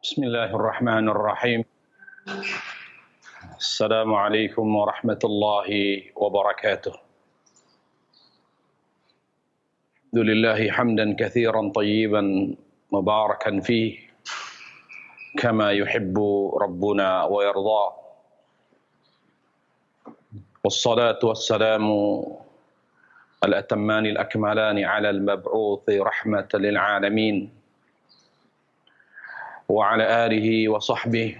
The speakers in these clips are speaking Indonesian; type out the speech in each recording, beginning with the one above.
Bismillahirrahmanirrahim. Assalamualaikum warahmatullahi wabarakatuh. Alhamdulillahi hamdan katsiran tayyiban mubarakan fihi kama yuhibbu rabbuna wa yarda. Wassalatu wassalamu al-atammani al-akmalani ala al-mab'uthi rahmatan lil alamin. وعلى آله وصحبه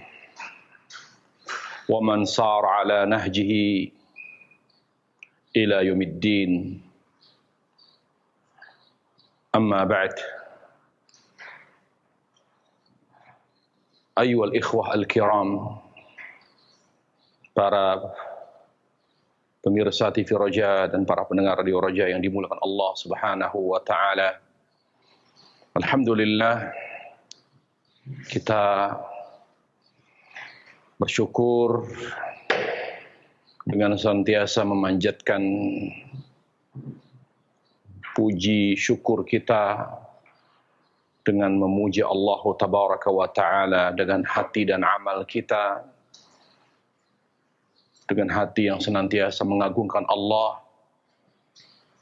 ومن صار على نهجه إلى يوم الدين أما بعد أيها الإخوة الكرام para pemirsa TV Roja dan para pendengar Radio Roja yang dimuliakan Allah Subhanahu wa taala. Alhamdulillah, kita bersyukur dengan senantiasa memanjatkan puji syukur kita dengan memuji Allah Tabaraka wa Ta'ala dengan hati dan amal kita, dengan hati yang senantiasa mengagungkan Allah,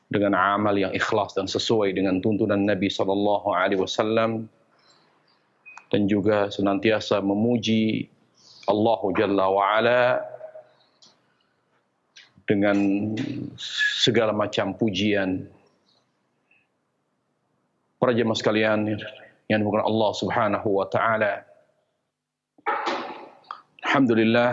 dengan amal yang ikhlas dan sesuai dengan tuntunan Nabi sallallahu alaihi wasallam, dan juga senantiasa memuji Allah Jalla wa'ala dengan segala macam pujian. Para jemaah sekalian yang dimuliakan Allah Subhanahu wa taala, alhamdulillah,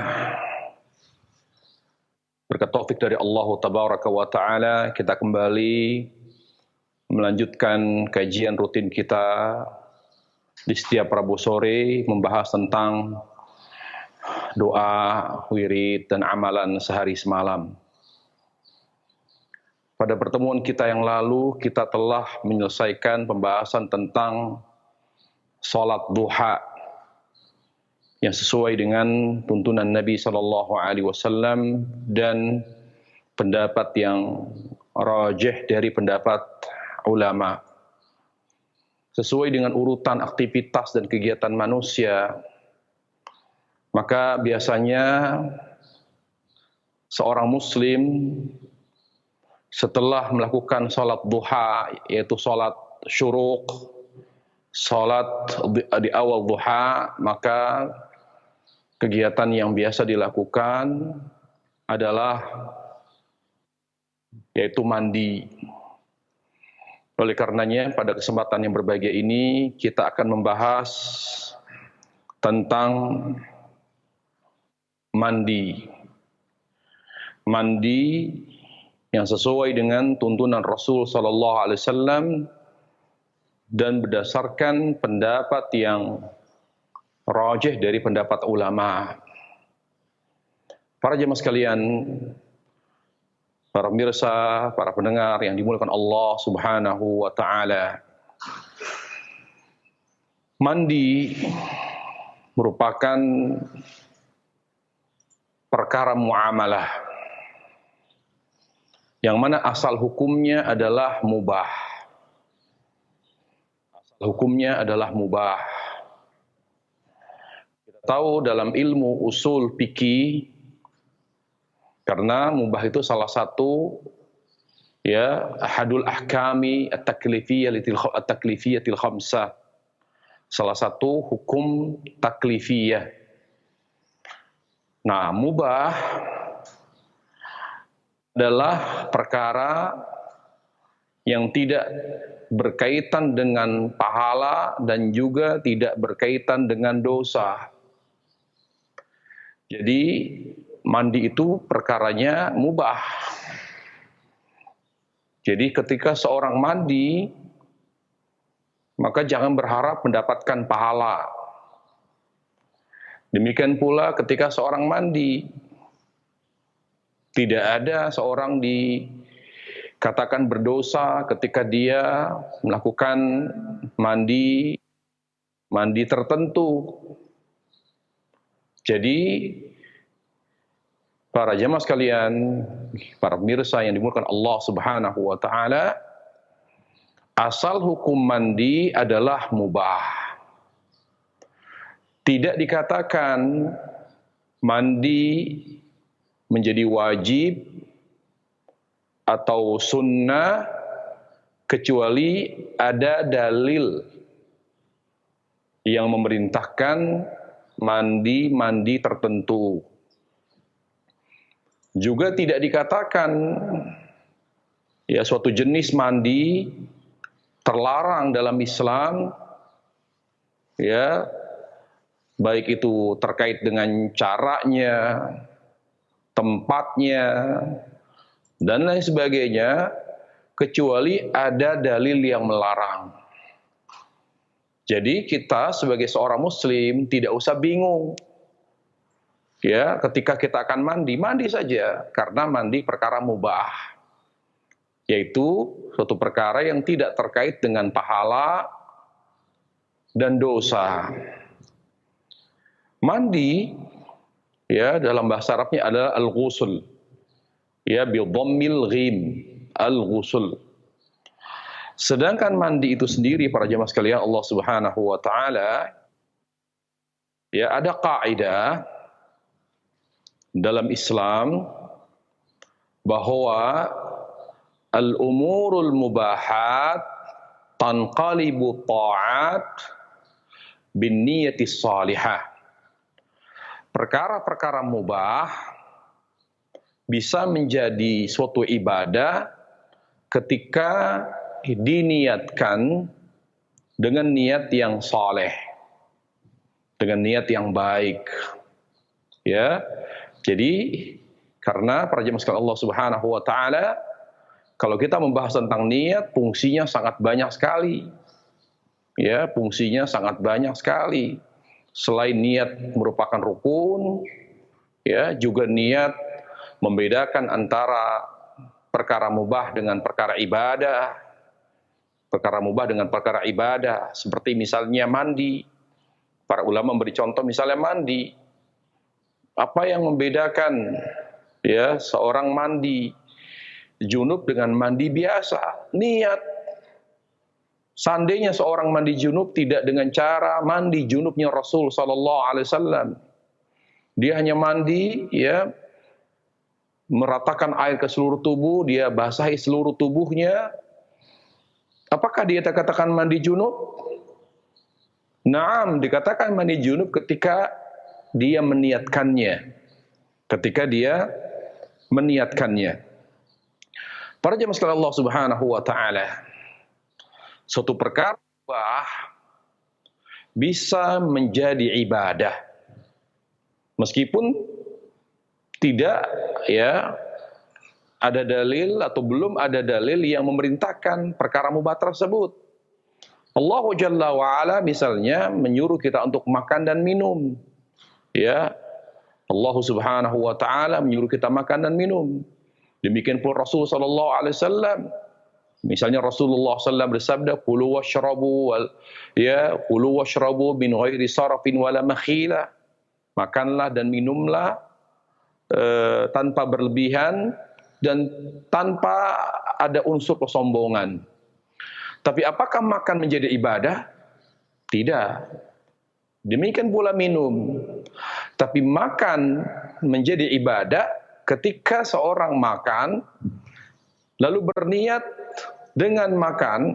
berkat taufik dari Allah Tabaraka wa taala, kita kembali melanjutkan kajian rutin kita di setiap Rabu sore, membahas tentang doa, wirid, dan amalan sehari semalam. Pada pertemuan kita yang lalu, kita telah menyelesaikan pembahasan tentang salat duha yang sesuai dengan tuntunan Nabi sallallahu alaihi wasallam dan pendapat yang rajih dari pendapat ulama. Sesuai dengan urutan aktivitas dan kegiatan manusia, maka biasanya seorang muslim setelah melakukan salat duha, yaitu salat syuruq, salat di awal duha, maka kegiatan yang biasa dilakukan adalah yaitu mandi. Oleh karenanya, pada kesempatan yang berbahagia ini, kita akan membahas tentang mandi. Mandi yang sesuai dengan tuntunan Rasul sallallahu alaihi wasallam dan berdasarkan pendapat yang rajih dari pendapat ulama. Para jemaah sekalian, para pemirsa, para pendengar yang dimuliakan Allah Subhanahu wa taala, mandi merupakan perkara muamalah yang mana asal hukumnya adalah mubah. Asal hukumnya adalah mubah. Kita tahu dalam ilmu usul fikih, karena mubah itu salah satu ahadul ahkami at-taklifiyatil khamsah. Salah satu hukum taklifiyah. Nah, mubah adalah perkara yang tidak berkaitan dengan pahala dan juga tidak berkaitan dengan dosa. Jadi mandi itu perkaranya mubah. Jadi ketika seorang mandi, maka jangan berharap mendapatkan pahala. Demikian pula ketika seorang mandi, tidak ada seorang dikatakan berdosa ketika dia melakukan mandi tertentu. Jadi para jemaah sekalian, para pemirsa yang dimuliakan Allah Subhanahu wa taala, asal hukum mandi adalah mubah. Tidak dikatakan mandi menjadi wajib atau sunnah kecuali ada dalil yang memerintahkan mandi tertentu. Juga tidak dikatakan ya suatu jenis mandi terlarang dalam Islam, ya, baik itu terkait dengan caranya, tempatnya, dan lain sebagainya, kecuali ada dalil yang melarang. Jadi kita sebagai seorang muslim tidak usah bingung. Ya, ketika kita akan mandi saja, karena mandi perkara mubah. Yaitu suatu perkara yang tidak terkait dengan pahala dan dosa. Mandi ya dalam bahasa Arabnya adalah al-ghusl. Ya bi dhammil ghim, al-ghusl. Sedangkan mandi itu sendiri para jemaah sekalian Allah Subhanahu wa taala, ya ada kaidah dalam Islam bahwa al-umurul mubahat tanqalibu ta'at bin niyati salihah. Perkara-perkara mubah bisa menjadi suatu ibadah ketika diniatkan dengan niat yang saleh, dengan niat yang baik. Ya. Jadi karena para jemaah sekalian Allah Subhanahu wa taala, kalau kita membahas tentang niat, fungsinya sangat banyak sekali. Ya, fungsinya sangat banyak sekali. Selain niat merupakan rukun, ya, juga niat membedakan antara perkara mubah dengan perkara ibadah. Perkara mubah dengan perkara ibadah, seperti misalnya mandi. Para ulama memberi contoh misalnya mandi. Apa yang membedakan ya seorang mandi junub dengan mandi biasa? Niat. Seandainya seorang mandi junub tidak dengan cara mandi junubnya Rasul sallallahu alaihi wasallam, dia hanya mandi ya meratakan air ke seluruh tubuh, dia basahi seluruh tubuhnya, apakah dia dikatakan mandi junub? Naam, dikatakan mandi junub ketika dia meniatkannya. Ketika dia meniatkannya. Para jemaah sekalian Allah Subhanahu wa taala, suatu perkara bisa menjadi ibadah meskipun tidak ya ada dalil atau belum ada dalil yang memerintahkan perkara mubah tersebut. Allah Jalla wa Ala misalnya menyuruh kita untuk makan dan minum. Ya, Allah Subhanahu wa taala menyuruh kita makan dan minum. Demikian pula Rasul sallallahu alaihi wasallam. Misalnya Rasulullah sallallahu bersabda, "Kulu washrabu kulu washrabu min ghairi sarafin wala makhila." Makanlah dan minumlah tanpa berlebihan dan tanpa ada unsur kesombongan. Tapi apakah makan menjadi ibadah? Tidak. Demikian pula minum. Tapi makan menjadi ibadah ketika seorang makan lalu berniat dengan makan,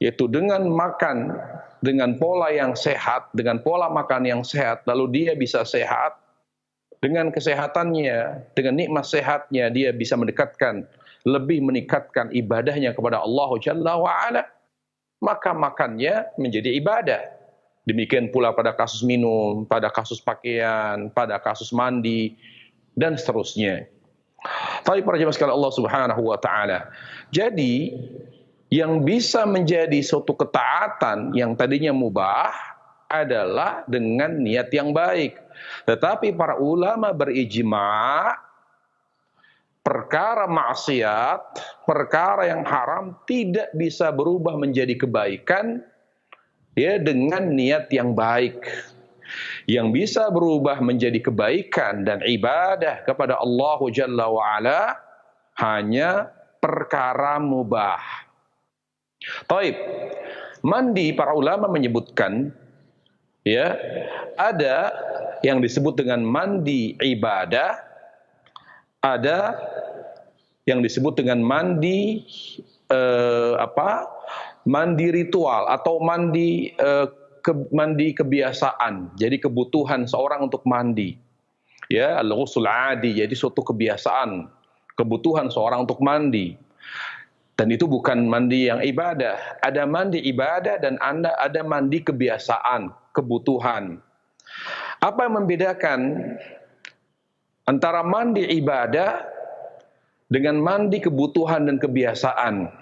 yaitu dengan makan dengan pola yang sehat, dengan pola makan yang sehat, lalu dia bisa sehat. Dengan kesehatannya, dengan nikmat sehatnya, dia bisa lebih meningkatkan ibadahnya kepada Allah Jalla wa'ala. Maka makannya menjadi ibadah. Demikian pula pada kasus minum, pada kasus pakaian, pada kasus mandi, dan seterusnya. Tapi para jemaah sekalian Allah Subhanahu wa taala. Jadi yang bisa menjadi suatu ketaatan yang tadinya mubah adalah dengan niat yang baik. Tetapi para ulama berijma' perkara maksiat, perkara yang haram tidak bisa berubah menjadi kebaikan ya dengan niat yang baik. Yang bisa berubah menjadi kebaikan dan ibadah kepada Allah Jalla wa'ala hanya perkara mubah. Taib, mandi para ulama menyebutkan Ya, ada yang disebut dengan mandi ibadah, ada yang disebut dengan mandi mandi ritual atau mandi kebiasaan. Jadi kebutuhan seorang untuk mandi. Ya, al-ghusl adi, jadi suatu kebiasaan, kebutuhan seorang untuk mandi. Dan itu bukan mandi yang ibadah. Ada mandi ibadah dan ada mandi kebiasaan, kebutuhan. Apa yang membedakan antara mandi ibadah dengan mandi kebutuhan dan kebiasaan?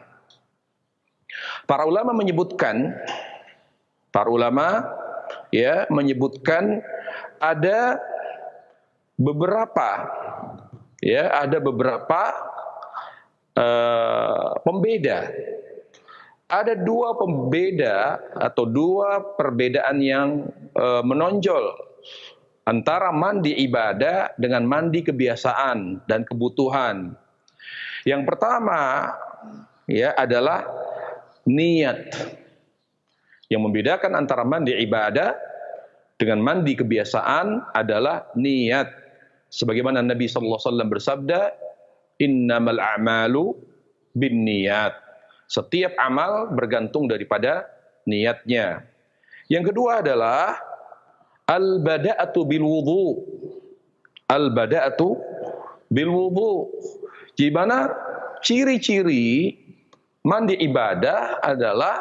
Para ulama menyebutkan ada beberapa pembeda. Ada dua pembeda atau dua perbedaan yang menonjol antara mandi ibadah dengan mandi kebiasaan dan kebutuhan. Yang pertama adalah niat. Yang membedakan antara mandi ibadah dengan mandi kebiasaan adalah niat. Sebagaimana Nabi sallallahu alaihi wasallam bersabda, "Innamal a'malu binniyat." Setiap amal bergantung daripada niatnya. Yang kedua adalah al-bada'atu bil wudu. Al-bada'atu bil wudu. Di mana ciri-ciri mandi ibadah adalah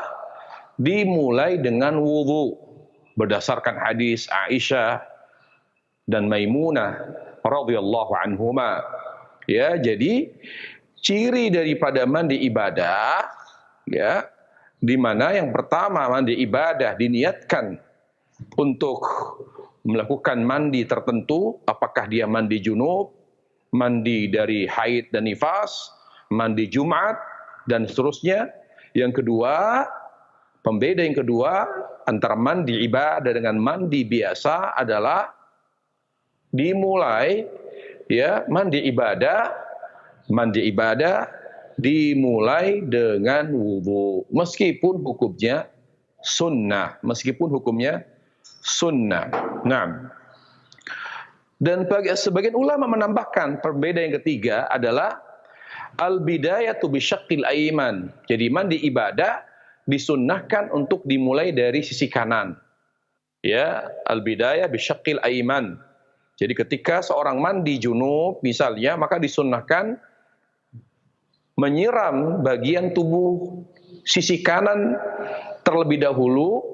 dimulai dengan wudu berdasarkan hadis Aisyah dan Maimunah radhiyallahu anhuma. Ya, jadi ciri daripada mandi ibadah di mana yang pertama mandi ibadah diniatkan untuk melakukan mandi tertentu, apakah dia mandi junub, mandi dari haid dan nifas, mandi Jumat dan seterusnya. Yang kedua, pembeda yang kedua antara mandi ibadah dengan mandi biasa adalah dimulai mandi ibadah dimulai dengan wudu meskipun hukumnya sunnah. Nah, dan sebagian ulama menambahkan perbedaan yang ketiga adalah al-bidayatu bisyaqqil aiman. Jadi mandi ibadah disunnahkan untuk dimulai dari sisi kanan. Ya, al-bidayah bisyaqqil aiman. Jadi ketika seorang mandi junub misalnya, maka disunnahkan menyiram bagian tubuh sisi kanan terlebih dahulu,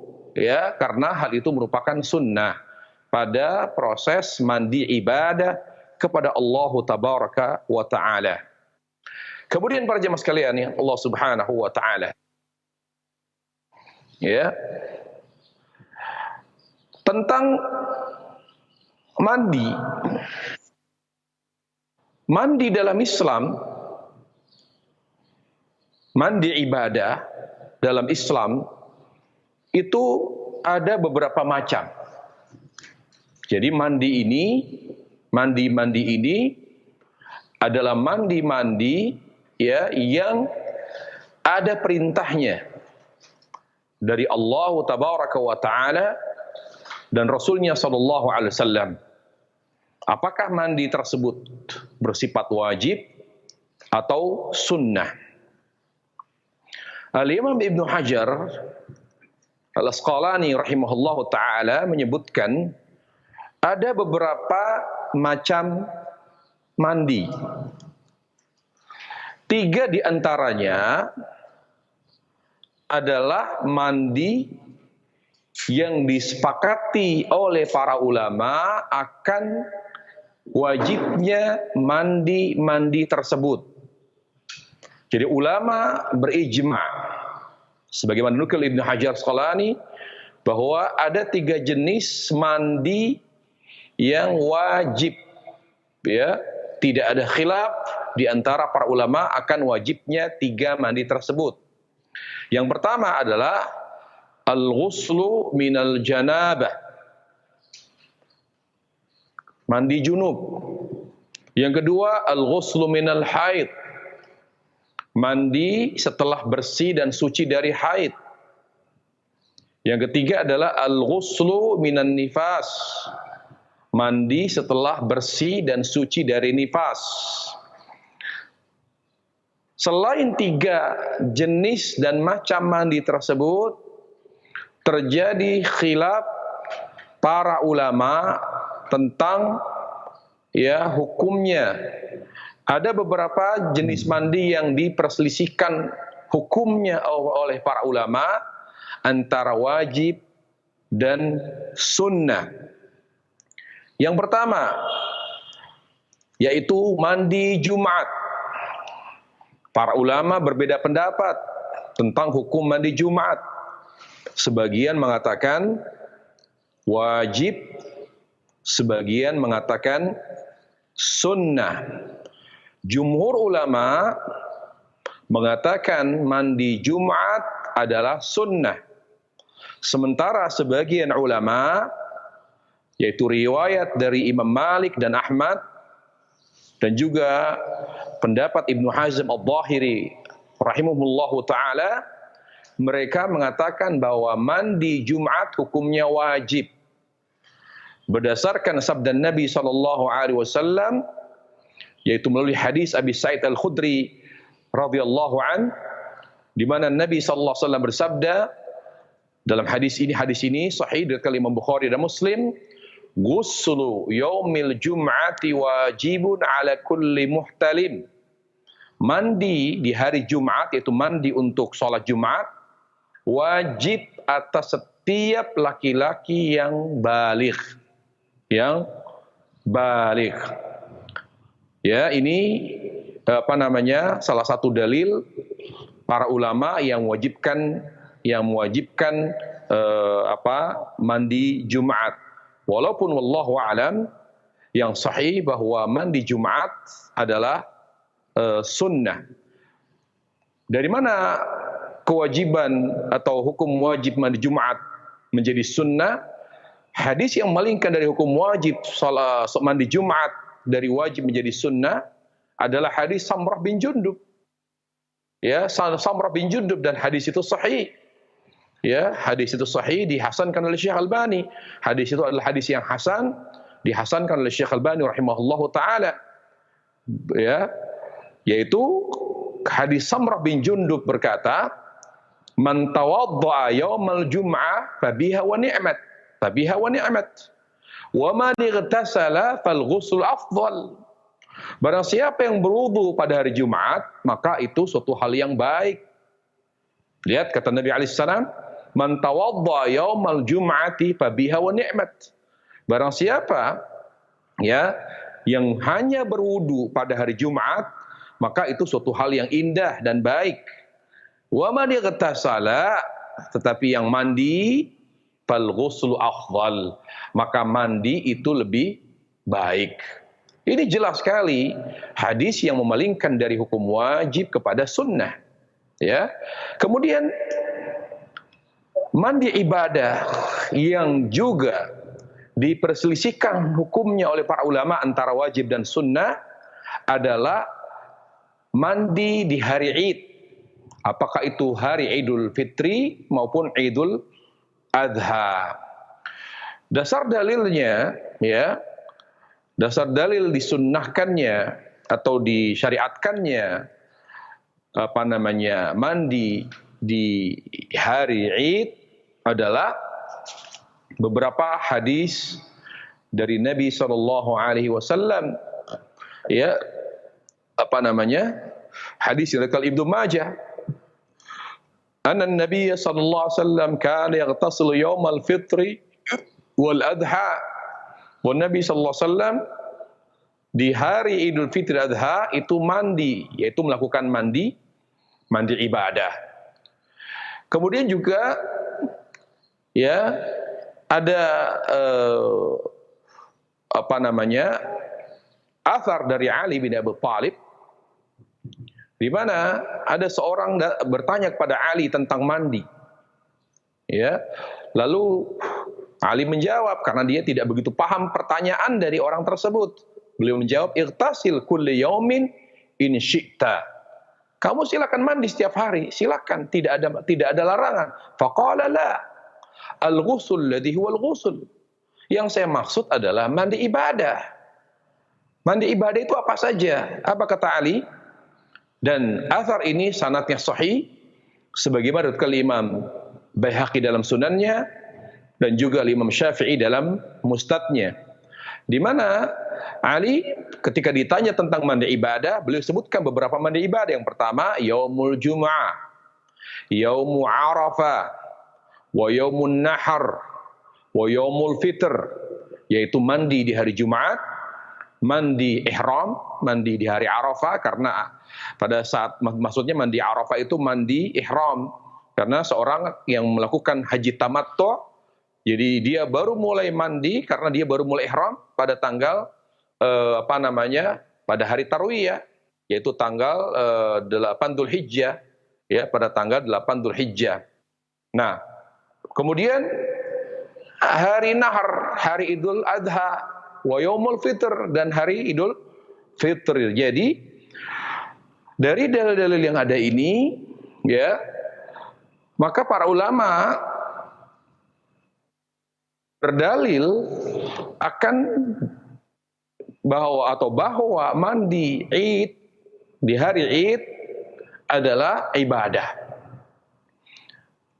karena hal itu merupakan sunnah pada proses mandi ibadah kepada Allah tabaraka wa ta'ala. Kemudian para jemaah sekalian, Allah subhanahu wa ta'ala tentang mandi dalam Islam, mandi ibadah dalam Islam itu ada beberapa macam. Jadi mandi ini adalah mandi yang ada perintahnya dari Allah tabaraka wa ta'ala dan Rasulnya sallallahu alaihi wasallam. Apakah mandi tersebut bersifat wajib atau sunnah? Al-Imam Ibnu Hajar Al-Asqalani rahimahullahu ta'ala menyebutkan ada beberapa macam mandi. 3 di antaranya adalah mandi yang disepakati oleh para ulama akan wajibnya mandi tersebut. Jadi ulama berijma, sebagaimana nukil Ibnu Hajar Asqalani, bahwa ada 3 jenis mandi yang wajib. Tidak ada khilaf di antara para ulama akan wajibnya 3 mandi tersebut. Yang pertama adalah al-ghuslu minal janabah, mandi junub. Yang kedua al-ghuslu minal haid, mandi setelah bersih dan suci dari haid. Yang ketiga adalah al-ghuslu minan nifas. Mandi setelah bersih dan suci dari nifas. Selain 3 jenis dan macam mandi tersebut, terjadi khilaf para ulama tentang hukumnya. Ada beberapa jenis mandi yang diperselisihkan hukumnya oleh para ulama antara wajib dan sunnah. Yang pertama yaitu mandi Jumat. Para ulama berbeda pendapat tentang hukum mandi Jumat. Sebagian mengatakan wajib, sebagian mengatakan sunnah. Jumhur ulama mengatakan mandi Jumat adalah sunnah. Sementara sebagian ulama, yaitu riwayat dari Imam Malik dan Ahmad, dan juga pendapat Ibnu Hazm Al-Dhahiri rahimahullahu ta'ala, mereka mengatakan bahwa mandi Jumat hukumnya wajib. Berdasarkan sabda Nabi SAW, yaitu melalui hadis Abi Sa'id Al-Khudri radhiyallahu an, di mana Nabi SAW bersabda dalam hadis ini sahih dari Imam Bukhari dan Muslim, ghuslu yaumil jum'ati wajibun ala kulli muhtalim. Mandi di hari Jumat, yaitu mandi untuk sholat Jumat, wajib atas setiap laki-laki yang baligh. Ya, ini salah satu dalil para ulama yang mewajibkan mandi Jumat. Walaupun wallahu alam yang sahih bahwa mandi Jumat adalah sunnah. Dari mana kewajiban atau hukum wajib mandi Jumat menjadi sunnah? Hadis yang memalingkan dari hukum wajib mandi Jumat dari wajib menjadi sunnah adalah hadis Samrah bin Jundub. Ya, Samrah bin Jundub, dan hadis itu sahih. Ya, hadis itu sahih, dihasankan oleh Syekh Albani. Hadis itu adalah hadis yang hasan, dihasankan oleh Syekh Albani rahimahullahu taala. Ya, yaitu hadis Samrah bin Jundub berkata, "Man tawaddaa yaumal jum'ah fabiha wa ni'mat, fabiha wa ni'mat. Wa man ightasala fal ghusl afdal." Barang siapa yang berwudu pada hari Jumat, maka itu suatu hal yang baik. Lihat kata Nabi alaihissalam, "Man tawaddaa yaumal jum'ati fabiha wa ni'mat." Barang siapa yang hanya berwudu pada hari Jumat, maka itu suatu hal yang indah dan baik. Wa man ightasala, tetapi yang mandi, fal ghuslu afdal, maka mandi itu lebih baik. Ini jelas sekali hadis yang memalingkan dari hukum wajib kepada sunnah. Ya. Kemudian mandi ibadah yang juga diperselisihkan hukumnya oleh para ulama antara wajib dan sunnah adalah mandi di hari Id. Apakah itu hari Idul Fitri maupun Idul Adha. Dasar dalilnya, dasar dalil disunnahkannya atau disyariatkannya mandi di hari Id adalah beberapa hadis dari Nabi SAW. Hadis riwayat Ibnu Majah. Anna Nabi sallallahu alaihi wasallam kana yaghtasilu yaumal fitri wal adha. Nabi sallallahu alaihi wasallam di hari Idul Fitri Adha itu mandi, yaitu melakukan mandi ibadah. Kemudian juga ada athar dari Ali bin Abi Thalib, di mana ada seorang bertanya kepada Ali tentang mandi. Lalu Ali menjawab karena dia tidak begitu paham pertanyaan dari orang tersebut. Beliau menjawab, "Ightasil kulli yaumin in syi'ta." Kamu silakan mandi setiap hari, silakan, tidak ada larangan. Faqala la. Al-ghusl ladzi huwal ghusl. Yang saya maksud adalah mandi ibadah. Mandi ibadah itu apa saja? Apa kata Ali? Dan athar ini sanadnya sahih sebagaimana diriwayatkan Imam Baihaqi dalam sunannya dan juga Imam Syafi'i dalam mustadnya, di mana Ali ketika ditanya tentang mandi ibadah, beliau sebutkan beberapa mandi ibadah. Yang pertama, yaumul jum'ah, yaumu arafah, wa yaumun nahar, wa yaumul fitr, yaitu mandi di hari Jumat, mandi ihram, mandi di hari Arafah, karena pada saat maksudnya mandi Arafah itu mandi ihram, karena seorang yang melakukan haji tamattu, jadi dia baru mulai mandi karena dia baru mulai ihram pada tanggal pada hari Tarwiyah, yaitu tanggal 8 Dzulhijjah, ya, pada tanggal 8 Dzulhijjah. Nah, kemudian hari Nahar, hari Idul Adha, wa yaumul fitr, dan hari Idul Fitr. Jadi dari dalil-dalil yang ada ini, ya, maka para ulama berdalil akan bahwa mandi Id di hari Id adalah ibadah.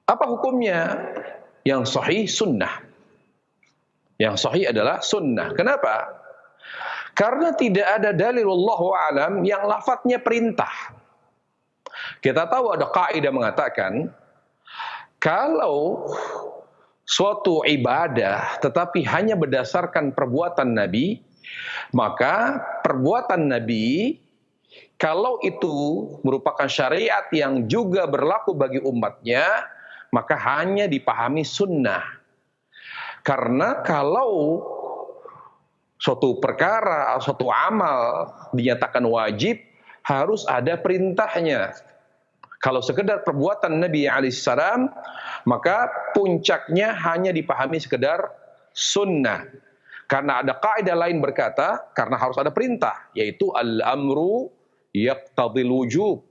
Apa hukumnya? Yang sahih sunnah. Yang sahih adalah sunnah. Kenapa? Karena tidak ada dalil wallahu alam yang lafadznya perintah. Kita tahu ada kaidah mengatakan kalau suatu ibadah tetapi hanya berdasarkan perbuatan Nabi, maka perbuatan Nabi kalau itu merupakan syariat yang juga berlaku bagi umatnya, maka hanya dipahami sunnah. Karena kalau suatu perkara, suatu amal dinyatakan wajib, harus ada perintahnya. Kalau sekedar perbuatan Nabi alaihissalam, maka puncaknya hanya dipahami sekedar sunnah. Karena ada kaidah lain berkata, karena harus ada perintah, yaitu al-amru yaqtadil wujub,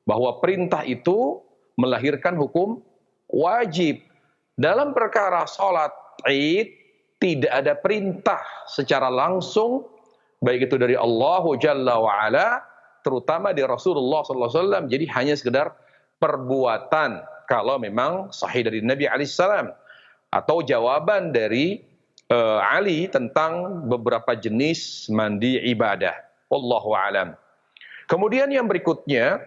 bahwa perintah itu melahirkan hukum wajib. Dalam perkara salat Id tidak ada perintah secara langsung, baik itu dari Allah Jalla wa Ala, terutama di Rasulullah sallallahu alaihi wasallam. Jadi hanya sekedar perbuatan kalau memang sahih dari Nabi alaihi salam, atau jawaban dari Ali tentang beberapa jenis mandi ibadah. Wallahu alam. Kemudian yang berikutnya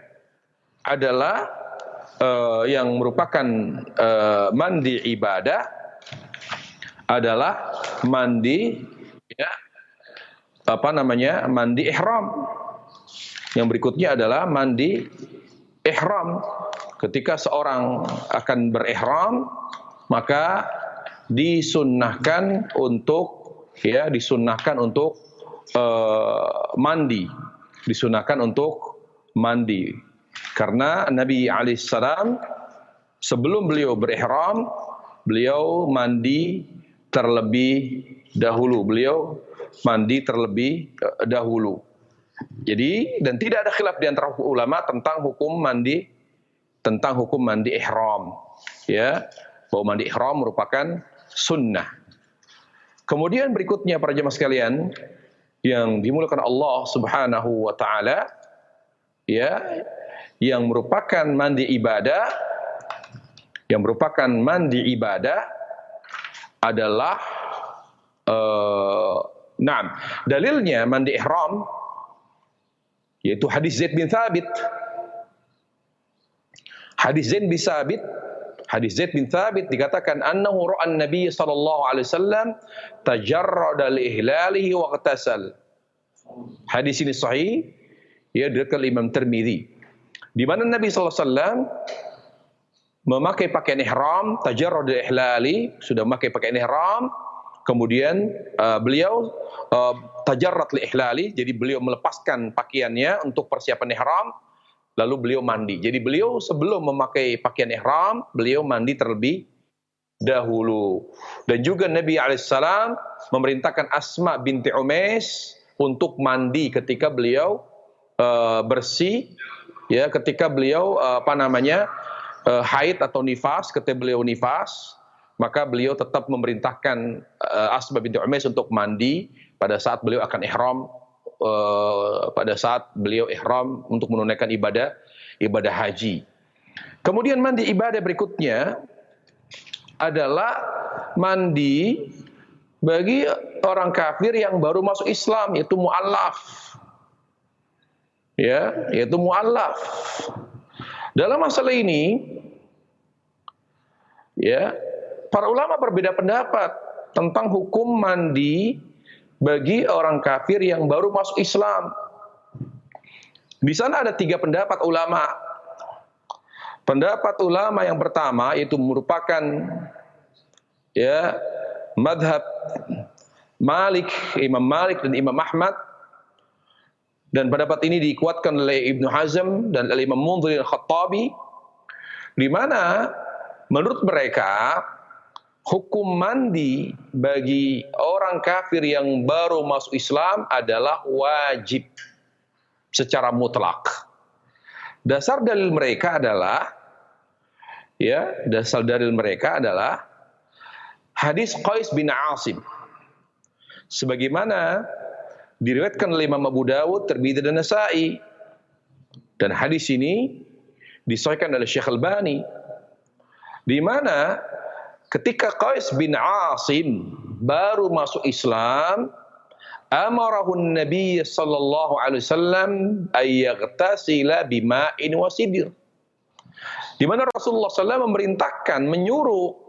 adalah yang merupakan mandi ibadah adalah mandi, ya, mandi ihram. Yang berikutnya adalah mandi ihram. Ketika seorang akan berihram, maka disunnahkan untuk mandi. Karena Nabi alaihissalam sebelum beliau berihram, beliau mandi terlebih dahulu. Jadi, dan tidak ada khilaf di antara ulama tentang hukum mandi ihram, ya, bahwa mandi ihram merupakan sunnah. Kemudian berikutnya para jemaah sekalian yang dimuliakan Allah Subhanahu wa taala, ya, yang merupakan mandi ibadah adalah dalilnya mandi ihram yaitu hadis Zaid bin Thabit. Hadis Zaid bin Thabit dikatakan annahu ra'an Nabi sallallahu alaihi wasallam tajarrada li ihlalihi wa ightasal. Hadis ini sahih, ya, diriwayatkan Imam Tirmidzi, di mana Nabi sallallahu alaihi wasallam memakai pakaian ihram, tajarrada li ihlali, sudah memakai pakaian ihram, kemudian beliau tajarrad li ihlali, jadi beliau melepaskan pakaiannya untuk persiapan ihram. Lalu beliau mandi. Jadi beliau sebelum memakai pakaian ihram, beliau mandi terlebih dahulu. Dan juga Nabi alaihissalam memerintahkan Asma binti Umais untuk mandi ketika beliau bersih, ya, ketika beliau haid atau nifas, ketika beliau nifas, maka beliau tetap memerintahkan Asma binti Umais untuk mandi pada saat beliau akan ihram, pada saat beliau ihram untuk menunaikan ibadah haji. Kemudian mandi ibadah berikutnya adalah mandi bagi orang kafir yang baru masuk Islam, yaitu mu'allaf. Ya, yaitu mu'allaf. Dalam masalah ini, ya, para ulama berbeda pendapat tentang hukum mandi bagi orang kafir yang baru masuk Islam. Di sana ada 3 pendapat ulama. Pendapat ulama yang pertama itu merupakan ya madhab Malik, Imam Malik dan Imam Ahmad, dan pendapat ini dikuatkan oleh Ibnu Hazm dan oleh Imam Munzir al-Khattabi, di mana menurut mereka hukum mandi bagi orang kafir yang baru masuk Islam adalah wajib secara mutlak. Dasar dalil mereka adalah hadis Qais bin Asim, sebagaimana diriwayatkan oleh Imam Abu Dawud, Tirmidzi dan Nasa'i, dan hadis ini disahihkan oleh Syekh Albani, di mana ketika Qais bin Asim baru masuk Islam, amarahun Nabi sallallahu alaihi wasallam ayyaghtasila bima'in wa sidr, di mana Rasulullah SAW menyuruh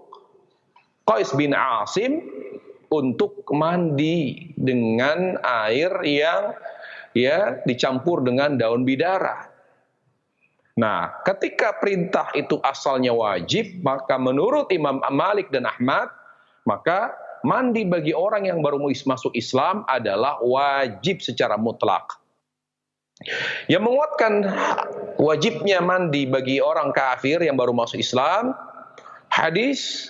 Qais bin Asim untuk mandi dengan air yang dicampur dengan daun bidara. Nah, ketika perintah itu asalnya wajib, maka menurut Imam Malik dan Ahmad, maka mandi bagi orang yang baru masuk Islam adalah wajib secara mutlak. Yang menguatkan wajibnya mandi bagi orang kafir yang baru masuk Islam, hadis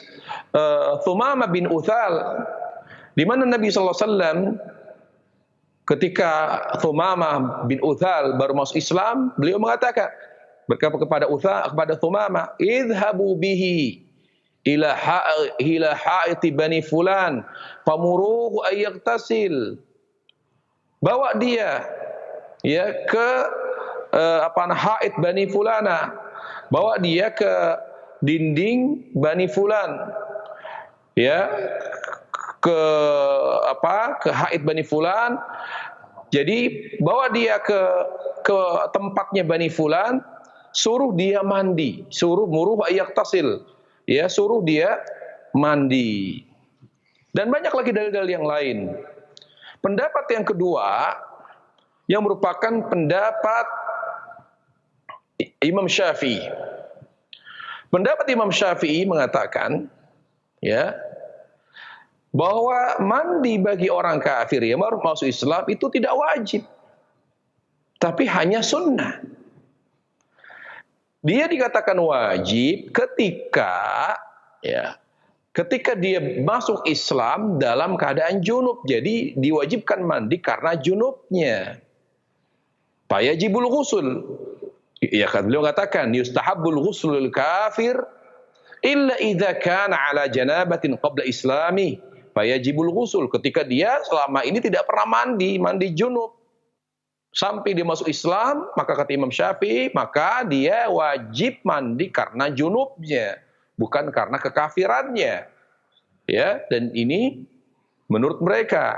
Thumamah bin Uthal, di mana Nabi SAW ketika Thumamah bin Uthal baru masuk Islam, beliau mengatakan kepada Thumamah, idhabu bihi ila ha'iti bani fulan famuruhu ayyaghtasil, bawa dia ke ha'it bani fulana, bawa dia ke dinding bani fulan, ke ha'it bani fulan. Jadi bawa dia ke tempatnya bani fulan, suruh dia mandi, muruh ayyaghtasil, suruh dia mandi. Dan banyak lagi dalil-dalil yang lain. Pendapat yang kedua, yang merupakan pendapat Imam Syafi'i. Pendapat Imam Syafi'i mengatakan bahwa mandi bagi orang kafir yang baru masuk Islam itu tidak wajib, tapi hanya sunnah. Dia dikatakan wajib ketika dia masuk Islam dalam keadaan junub. Jadi diwajibkan mandi karena junubnya. Fayajibul ghusl. Beliau katakan yustahabbul ghuslul kafir illa idza kana ala janabatin qabla islami. Fayajibul ghusl, ketika dia selama ini tidak pernah mandi junub. Sampai dia masuk Islam, maka kata Imam Syafi'i, maka dia wajib mandi karena junubnya, bukan karena kekafirannya. Dan ini menurut mereka.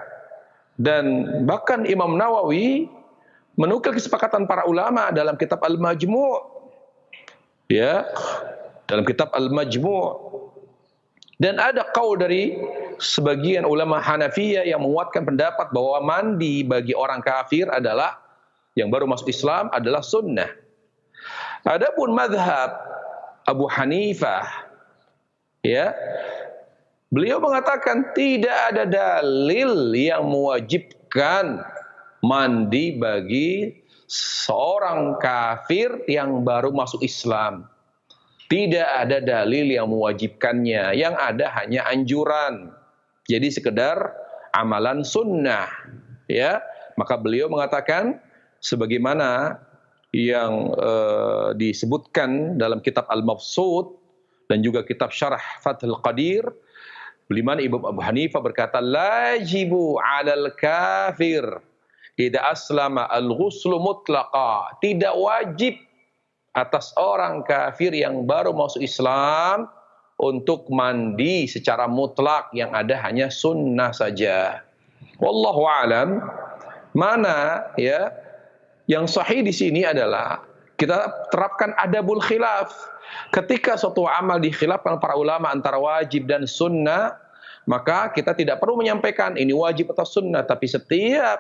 Dan bahkan Imam Nawawi menukil kesepakatan para ulama dalam kitab Al-Majmu'. Dalam kitab Al-Majmu'. Dan ada qaul dari sebagian ulama Hanafiyah yang menguatkan pendapat bahwa mandi bagi orang kafir adalah yang baru masuk Islam adalah sunnah. Adapun mazhab Abu Hanifah, beliau mengatakan tidak ada dalil yang mewajibkan mandi bagi seorang kafir yang baru masuk Islam. Tidak ada dalil yang mewajibkannya, yang ada hanya anjuran. Jadi sekedar amalan sunnah, Maka beliau mengatakan sebagaimana yang disebutkan dalam kitab Al-Mabsut dan juga kitab Syarah Fathul Qadir, di mana Imam Abu Hanifah berkata, lajibu 'alal kafir idza aslama al-ghuslu mutlaqa. Tidak wajib atas orang kafir yang baru masuk Islam untuk mandi secara mutlak, yang ada hanya sunnah saja. Wallahu alam. Mana ya yang sahih di sini adalah kita terapkan adabul khilaf. Ketika suatu amal dikhilafkan para ulama antara wajib dan sunnah, maka kita tidak perlu menyampaikan ini wajib atau sunnah, tapi setiap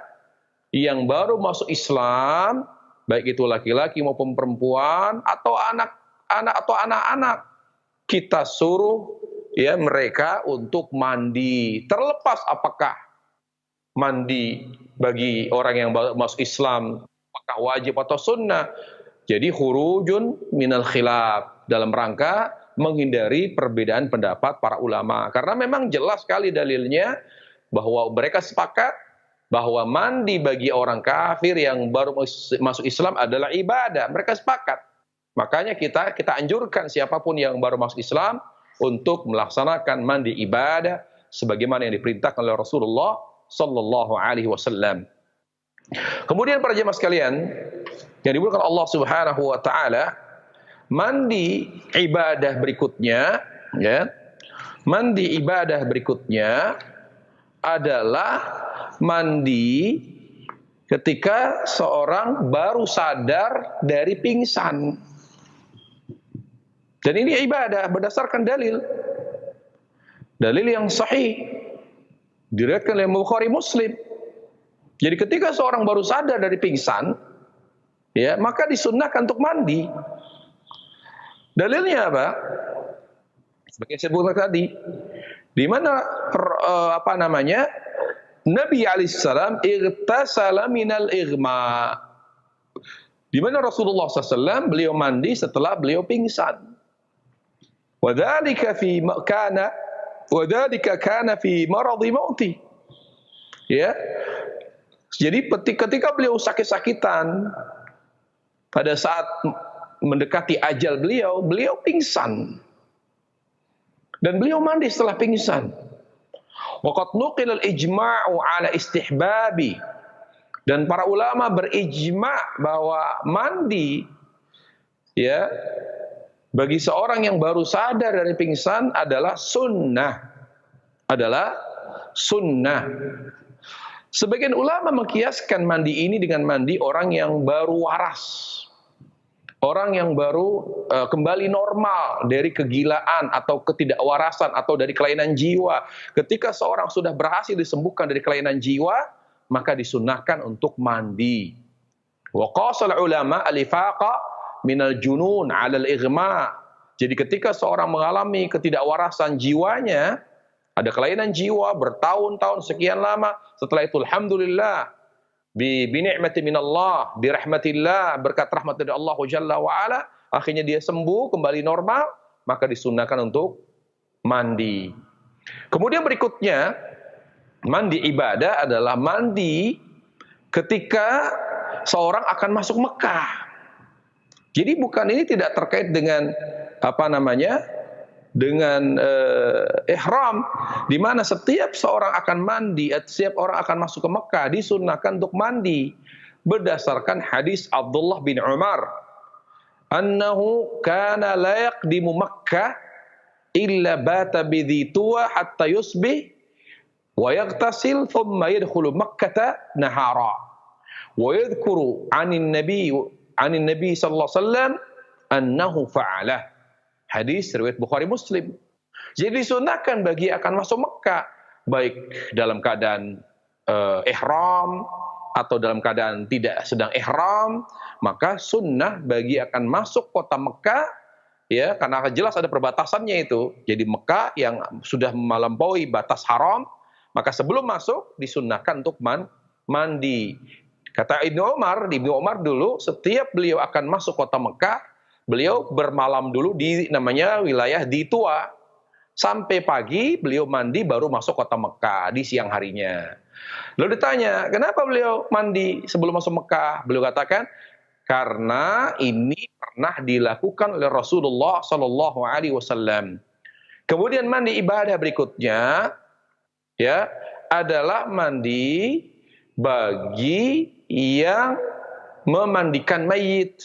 yang baru masuk Islam, baik itu laki-laki maupun perempuan atau anak-anak, kita suruh ya mereka untuk mandi, terlepas apakah mandi bagi orang yang masuk Islam apakah wajib atau sunnah. Jadi khurujun minal khilaf, dalam rangka menghindari perbedaan pendapat para ulama, karena memang jelas sekali dalilnya bahwa mereka sepakat bahwa mandi bagi orang kafir yang baru masuk Islam adalah ibadah. Mereka sepakat. Makanya kita anjurkan siapapun yang baru masuk Islam untuk melaksanakan mandi ibadah sebagaimana yang diperintahkan oleh Rasulullah sallallahu alaihi wasallam. Kemudian para jemaah sekalian yang dimuliakan Allah Subhanahu wa taala, mandi ibadah berikutnya ya. Mandi ibadah berikutnya adalah mandi ketika seorang baru sadar dari pingsan. Dan ini ibadah berdasarkan dalil yang sahih diriwayatkan oleh Bukhari Muslim. Jadi ketika seorang baru sadar dari pingsan, ya, maka disunnahkan untuk mandi. Dalilnya apa? Sebagai saya sebutkan tadi, di mana Nabi alaihissalam irtasala minal ighma. Di mana Rasulullah SAW beliau mandi setelah beliau pingsan. Wadzalika kana fi maradhi mauti. Ya. Jadi ketika beliau sakit-sakitan pada saat mendekati ajal beliau pingsan. Dan beliau mandi setelah pingsan. Waqad nuqila al-ijma'u 'ala istihbabi. Dan para ulama berijma' bahwa mandi ya bagi seorang yang baru sadar dari pingsan adalah sunnah. Sebagian ulama mengkiaskan mandi ini dengan mandi orang yang baru waras. Orang yang baru kembali normal dari kegilaan atau ketidakwarasan atau dari kelainan jiwa. Ketika seorang sudah berhasil disembuhkan dari kelainan jiwa, maka disunnahkan untuk mandi. Wa qasal ulama al-ifaqa minal junun 'alal ighma. Jadi ketika seorang mengalami ketidakwarasan jiwanya, ada kelainan jiwa bertahun-tahun sekian lama, setelah itu alhamdulillah bi ni'mati minallah, bi rahmatillah, berkat rahmat dari Allah Jalla wa ala, akhirnya dia sembuh kembali normal, maka disunnahkan untuk mandi. Kemudian berikutnya, mandi ibadah adalah mandi ketika seorang akan masuk Mekah. Jadi ini tidak terkait dengan dengan ihram, di mana setiap seorang akan mandi, setiap orang akan masuk ke Mekah disunnahkan untuk mandi berdasarkan hadis Abdullah bin Umar, annahu kana la yaqdimu Makkah illa bata bi dhi tuwa hatta yusbih wa yaghtasil thumma yadkhulu Makkah nahara wa yadhkuru 'anin Nabi sallallahu alaihi wasallam annahu fa'ala. Hadis riwayat Bukhari Muslim. Jadi disunahkan bagi akan masuk Mekah, baik dalam keadaan ihram atau dalam keadaan tidak sedang ihram, maka sunnah bagi akan masuk kota Mekah, ya, karena jelas ada perbatasannya itu. Jadi Mekah yang sudah melampaui batas haram, maka sebelum masuk disunnahkan untuk mandi. Kata Ibnu Umar dulu, setiap beliau akan masuk kota Mekah, beliau bermalam dulu di namanya wilayah Ditua. Sampai pagi beliau mandi baru masuk kota Mekah di siang harinya. Lalu ditanya, kenapa beliau mandi sebelum masuk Mekah? Beliau katakan, karena ini pernah dilakukan oleh Rasulullah sallallahu alaihi wasallam. Kemudian mandi ibadah berikutnya ya adalah mandi bagi yang memandikan mayit.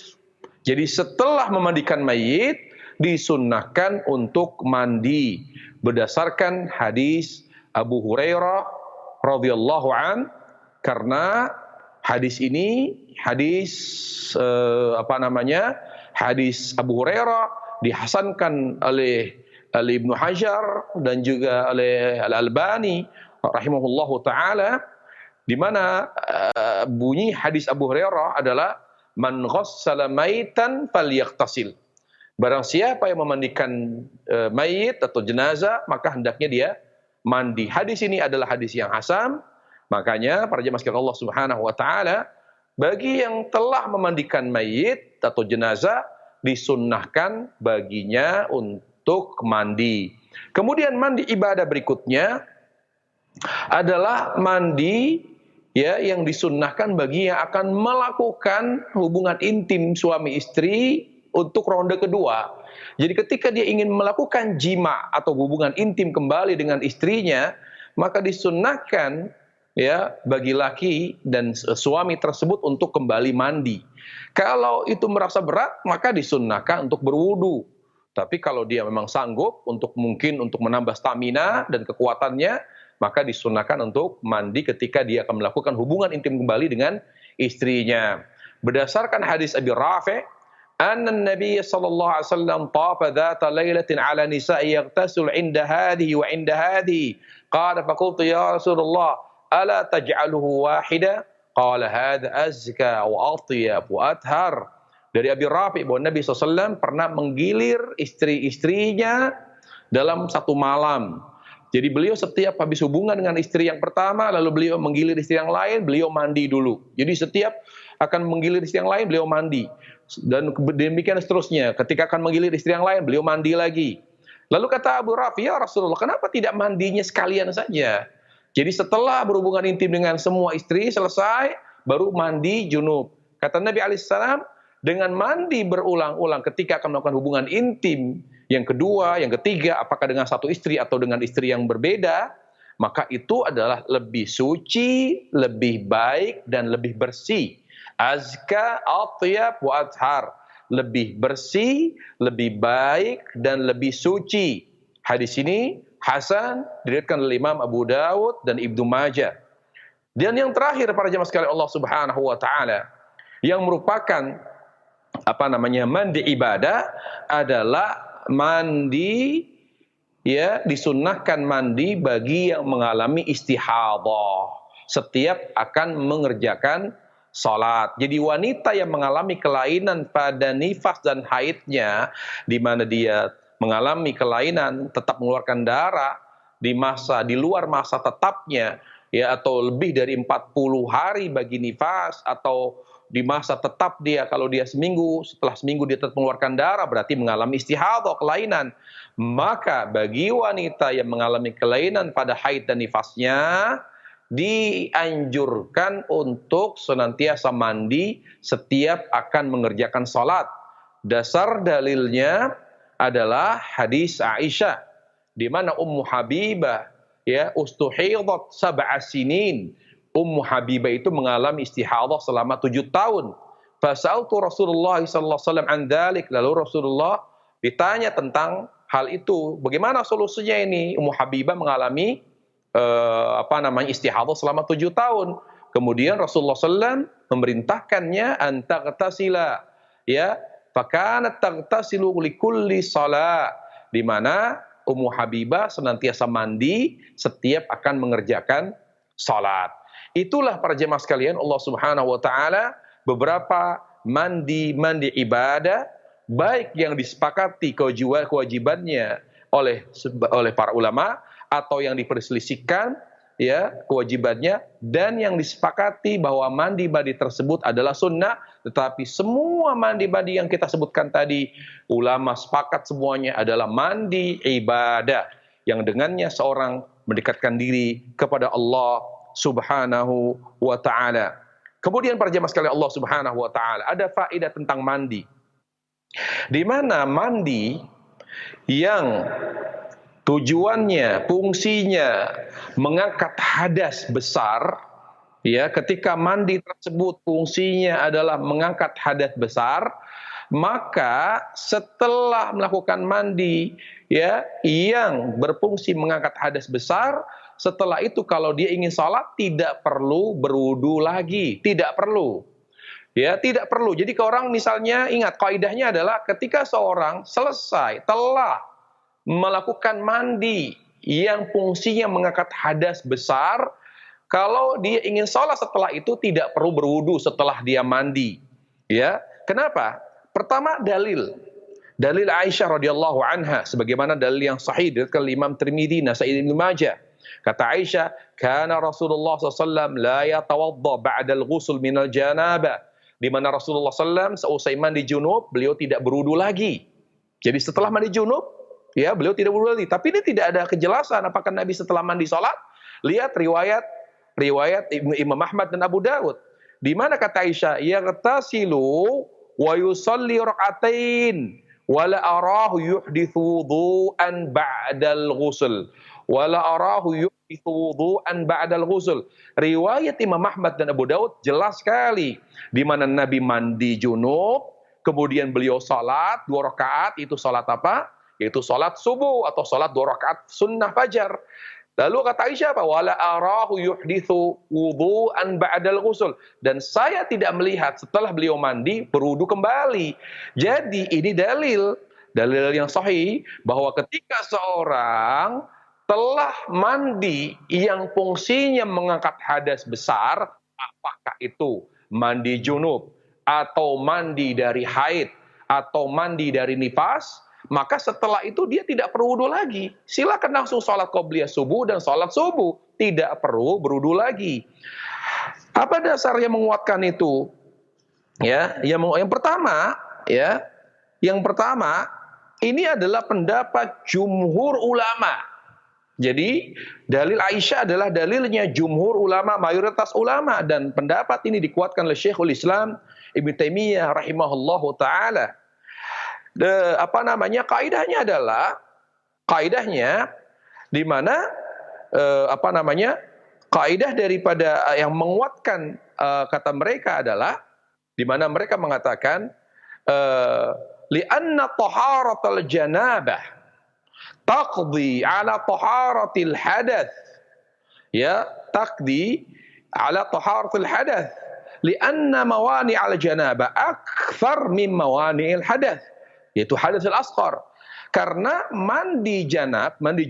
Jadi setelah memandikan mayit disunnahkan untuk mandi berdasarkan hadis Abu Hurairah radhiyallahu an, karena hadis ini hadis hadis Abu Hurairah dihasankan oleh Ibnu Hajar dan juga oleh Al-Albani rahimahullahu taala, di mana bunyi hadis Abu Hurairah adalah man ghassala maitan falyaghtasil. Barang siapa yang memandikan mayit atau jenazah, maka hendaknya dia mandi. Hadis ini adalah hadis yang hasan. Makanya para jemaah sekalian Allah Subhanahu wa taala, bagi yang telah memandikan mayit atau jenazah disunnahkan baginya untuk mandi. Kemudian mandi ibadah berikutnya adalah mandi ya yang disunnahkan bagi yang akan melakukan hubungan intim suami istri untuk ronde kedua. Jadi ketika dia ingin melakukan jima atau hubungan intim kembali dengan istrinya, maka disunnahkan ya bagi laki dan suami tersebut untuk kembali mandi. Kalau itu merasa berat, maka disunnahkan untuk berwudu. Tapi kalau dia memang sanggup mungkin untuk menambah stamina dan kekuatannya, maka disunnahkan untuk mandi ketika dia akan melakukan hubungan intim kembali dengan istrinya. Berdasarkan hadis Abi Rafi', anna an-nabiy sallallahu alaihi wasallam tafa dhata lailatin ala nisa'i yaghtasil 'inda hadhihi wa 'inda hadhihi. Qala faqultu ya Rasulullah, ala taj'aluhu wahida? Qala hadha azka wa atyab wa athhar. Dari Abi Rafi' bahwa Nabi SAW pernah menggilir istri-istrinya dalam satu malam. Jadi beliau setiap habis hubungan dengan istri yang pertama, lalu beliau menggilir istri yang lain, beliau mandi dulu. Jadi setiap akan menggilir istri yang lain, beliau mandi. Dan demikian seterusnya. Ketika akan menggilir istri yang lain, beliau mandi lagi. Lalu kata Abu Rafi', ya Rasulullah, kenapa tidak mandinya sekalian saja? Jadi setelah berhubungan intim dengan semua istri selesai, baru mandi junub. Kata Nabi alaihissalam, dengan mandi berulang-ulang ketika akan melakukan hubungan intim, yang kedua, yang ketiga, apakah dengan satu istri atau dengan istri yang berbeda, maka itu adalah lebih suci, lebih baik, dan lebih bersih. Azka, atyab, wa athhar. Lebih bersih, lebih baik, dan lebih suci. Hadis ini hasan, diriwayatkan oleh Imam Abu Dawud dan Ibnu Majah. Dan yang terakhir para jemaah sekalian Allah Subhanahu wa taala, yang merupakan mandi ibadah adalah mandi ya, disunnahkan mandi bagi yang mengalami istihadhah setiap akan mengerjakan salat. Jadi wanita yang mengalami kelainan pada nifas dan haidnya, di mana dia mengalami kelainan tetap mengeluarkan darah di luar masa tetapnya ya, atau lebih dari 40 hari bagi nifas, atau di masa tetap dia, kalau dia setelah seminggu dia tetap mengeluarkan darah, berarti mengalami istihadhah, kelainan. Maka bagi wanita yang mengalami kelainan pada haid dan nifasnya, dianjurkan untuk senantiasa mandi setiap akan mengerjakan salat. Dasar dalilnya adalah hadis Aisyah, di mana Ummu Habibah ya ustuhidat 7 sinin. Ummu Habibah itu mengalami istihadhah selama 7 tahun. Fasa'altu Rasulullah sallallahu alaihi wasallam an dzalik. Lalu Rasulullah ditanya tentang hal itu. Bagaimana solusinya ini? Ummu Habibah mengalami istihadhah selama 7 tahun. Kemudian Rasulullah SAW memerintahkannya an taghtasila ya, fakanat taghtasilu likulli shalah, di mana Ummu Habibah senantiasa mandi setiap akan mengerjakan salat. Itulah para jemaah sekalian Allah Subhanahu wa taala beberapa mandi ibadah, baik yang disepakati kewajibannya oleh para ulama, atau yang diperselisihkan ya kewajibannya, dan yang disepakati bahwa mandi tersebut adalah sunnah. Tetapi semua mandi yang kita sebutkan tadi, ulama sepakat semuanya adalah mandi ibadah yang dengannya seorang mendekatkan diri kepada Allah Subhanahu wa ta'ala. Kemudian para jemaah sekalian Allah Subhanahu wa taala, ada faedah tentang mandi. Di mana mandi yang tujuannya, fungsinya mengangkat hadas besar, ya, ketika mandi tersebut fungsinya adalah mengangkat hadas besar, maka setelah melakukan mandi, ya, yang berfungsi mengangkat hadas besar, setelah itu kalau dia ingin sholat tidak perlu berwudu lagi, tidak perlu. Ya, tidak perlu. Jadi ke orang misalnya ingat kaidahnya adalah ketika seorang selesai telah melakukan mandi yang fungsinya mengangkat hadas besar, kalau dia ingin sholat setelah itu tidak perlu berwudu setelah dia mandi. Ya, kenapa? Pertama dalil Aisyah radhiyallahu anha sebagaimana dalil yang sahih dari Imam Tirmidzi, Nasa'i, Ibnu Majah. Kata Aisyah, "Kana Rasulullah SAW la yatawadda ba'da al-ghusl min al-janabah." Di mana Rasulullah SAW seusai mandi junub, beliau tidak berwudu lagi. Jadi setelah mandi junub, ya, beliau tidak berwudu lagi. Tapi ini tidak ada kejelasan apakah Nabi setelah mandi sholat. Lihat riwayat Imam Ahmad dan Abu Dawud. Di mana kata Aisyah, "Yaghtasilu wa yusalli rak'atain wala arahu yuhditsu wudu'an ba'dal ghusl." Wala arahu yuhditsu wudu'an ba'dal ghusl. Riwayat Imam Ahmad dan Abu Daud jelas sekali di mana Nabi mandi junub, kemudian beliau salat 2 rakaat, itu salat apa? Yaitu salat subuh atau salat 2 rakaat sunnah fajar. Lalu kata Aisyah apa? Wala arahu yuhditsu wudu'an ba'dal ghusl. Dan saya tidak melihat setelah beliau mandi berwudu kembali. Jadi ini dalil yang sahih bahwa ketika seorang telah mandi yang fungsinya mengangkat hadas besar, apakah itu mandi junub atau mandi dari haid atau mandi dari nifas, maka setelah itu dia tidak perlu wudu lagi. Silakan langsung sholat qobliyah subuh dan sholat subuh, tidak perlu berwudu lagi. Apa dasar yang menguatkan itu? Ya, yang pertama, ya, ini adalah pendapat jumhur ulama. Jadi dalil Aisyah adalah dalilnya jumhur ulama, mayoritas ulama, dan pendapat ini dikuatkan oleh Syekhul Islam Ibnu Taimiyah rahimahullahu taala. Kaidahnya di mana kaidah daripada yang menguatkan kata mereka adalah di mana mereka mengatakan li'anna taharatul janabah taqdi ala taharatil hadath, ya, taqdi ala taharatil hadath lianna mawani al janabah akthar min mawani al hadath, yaitu hadath al asghar. Karena mandi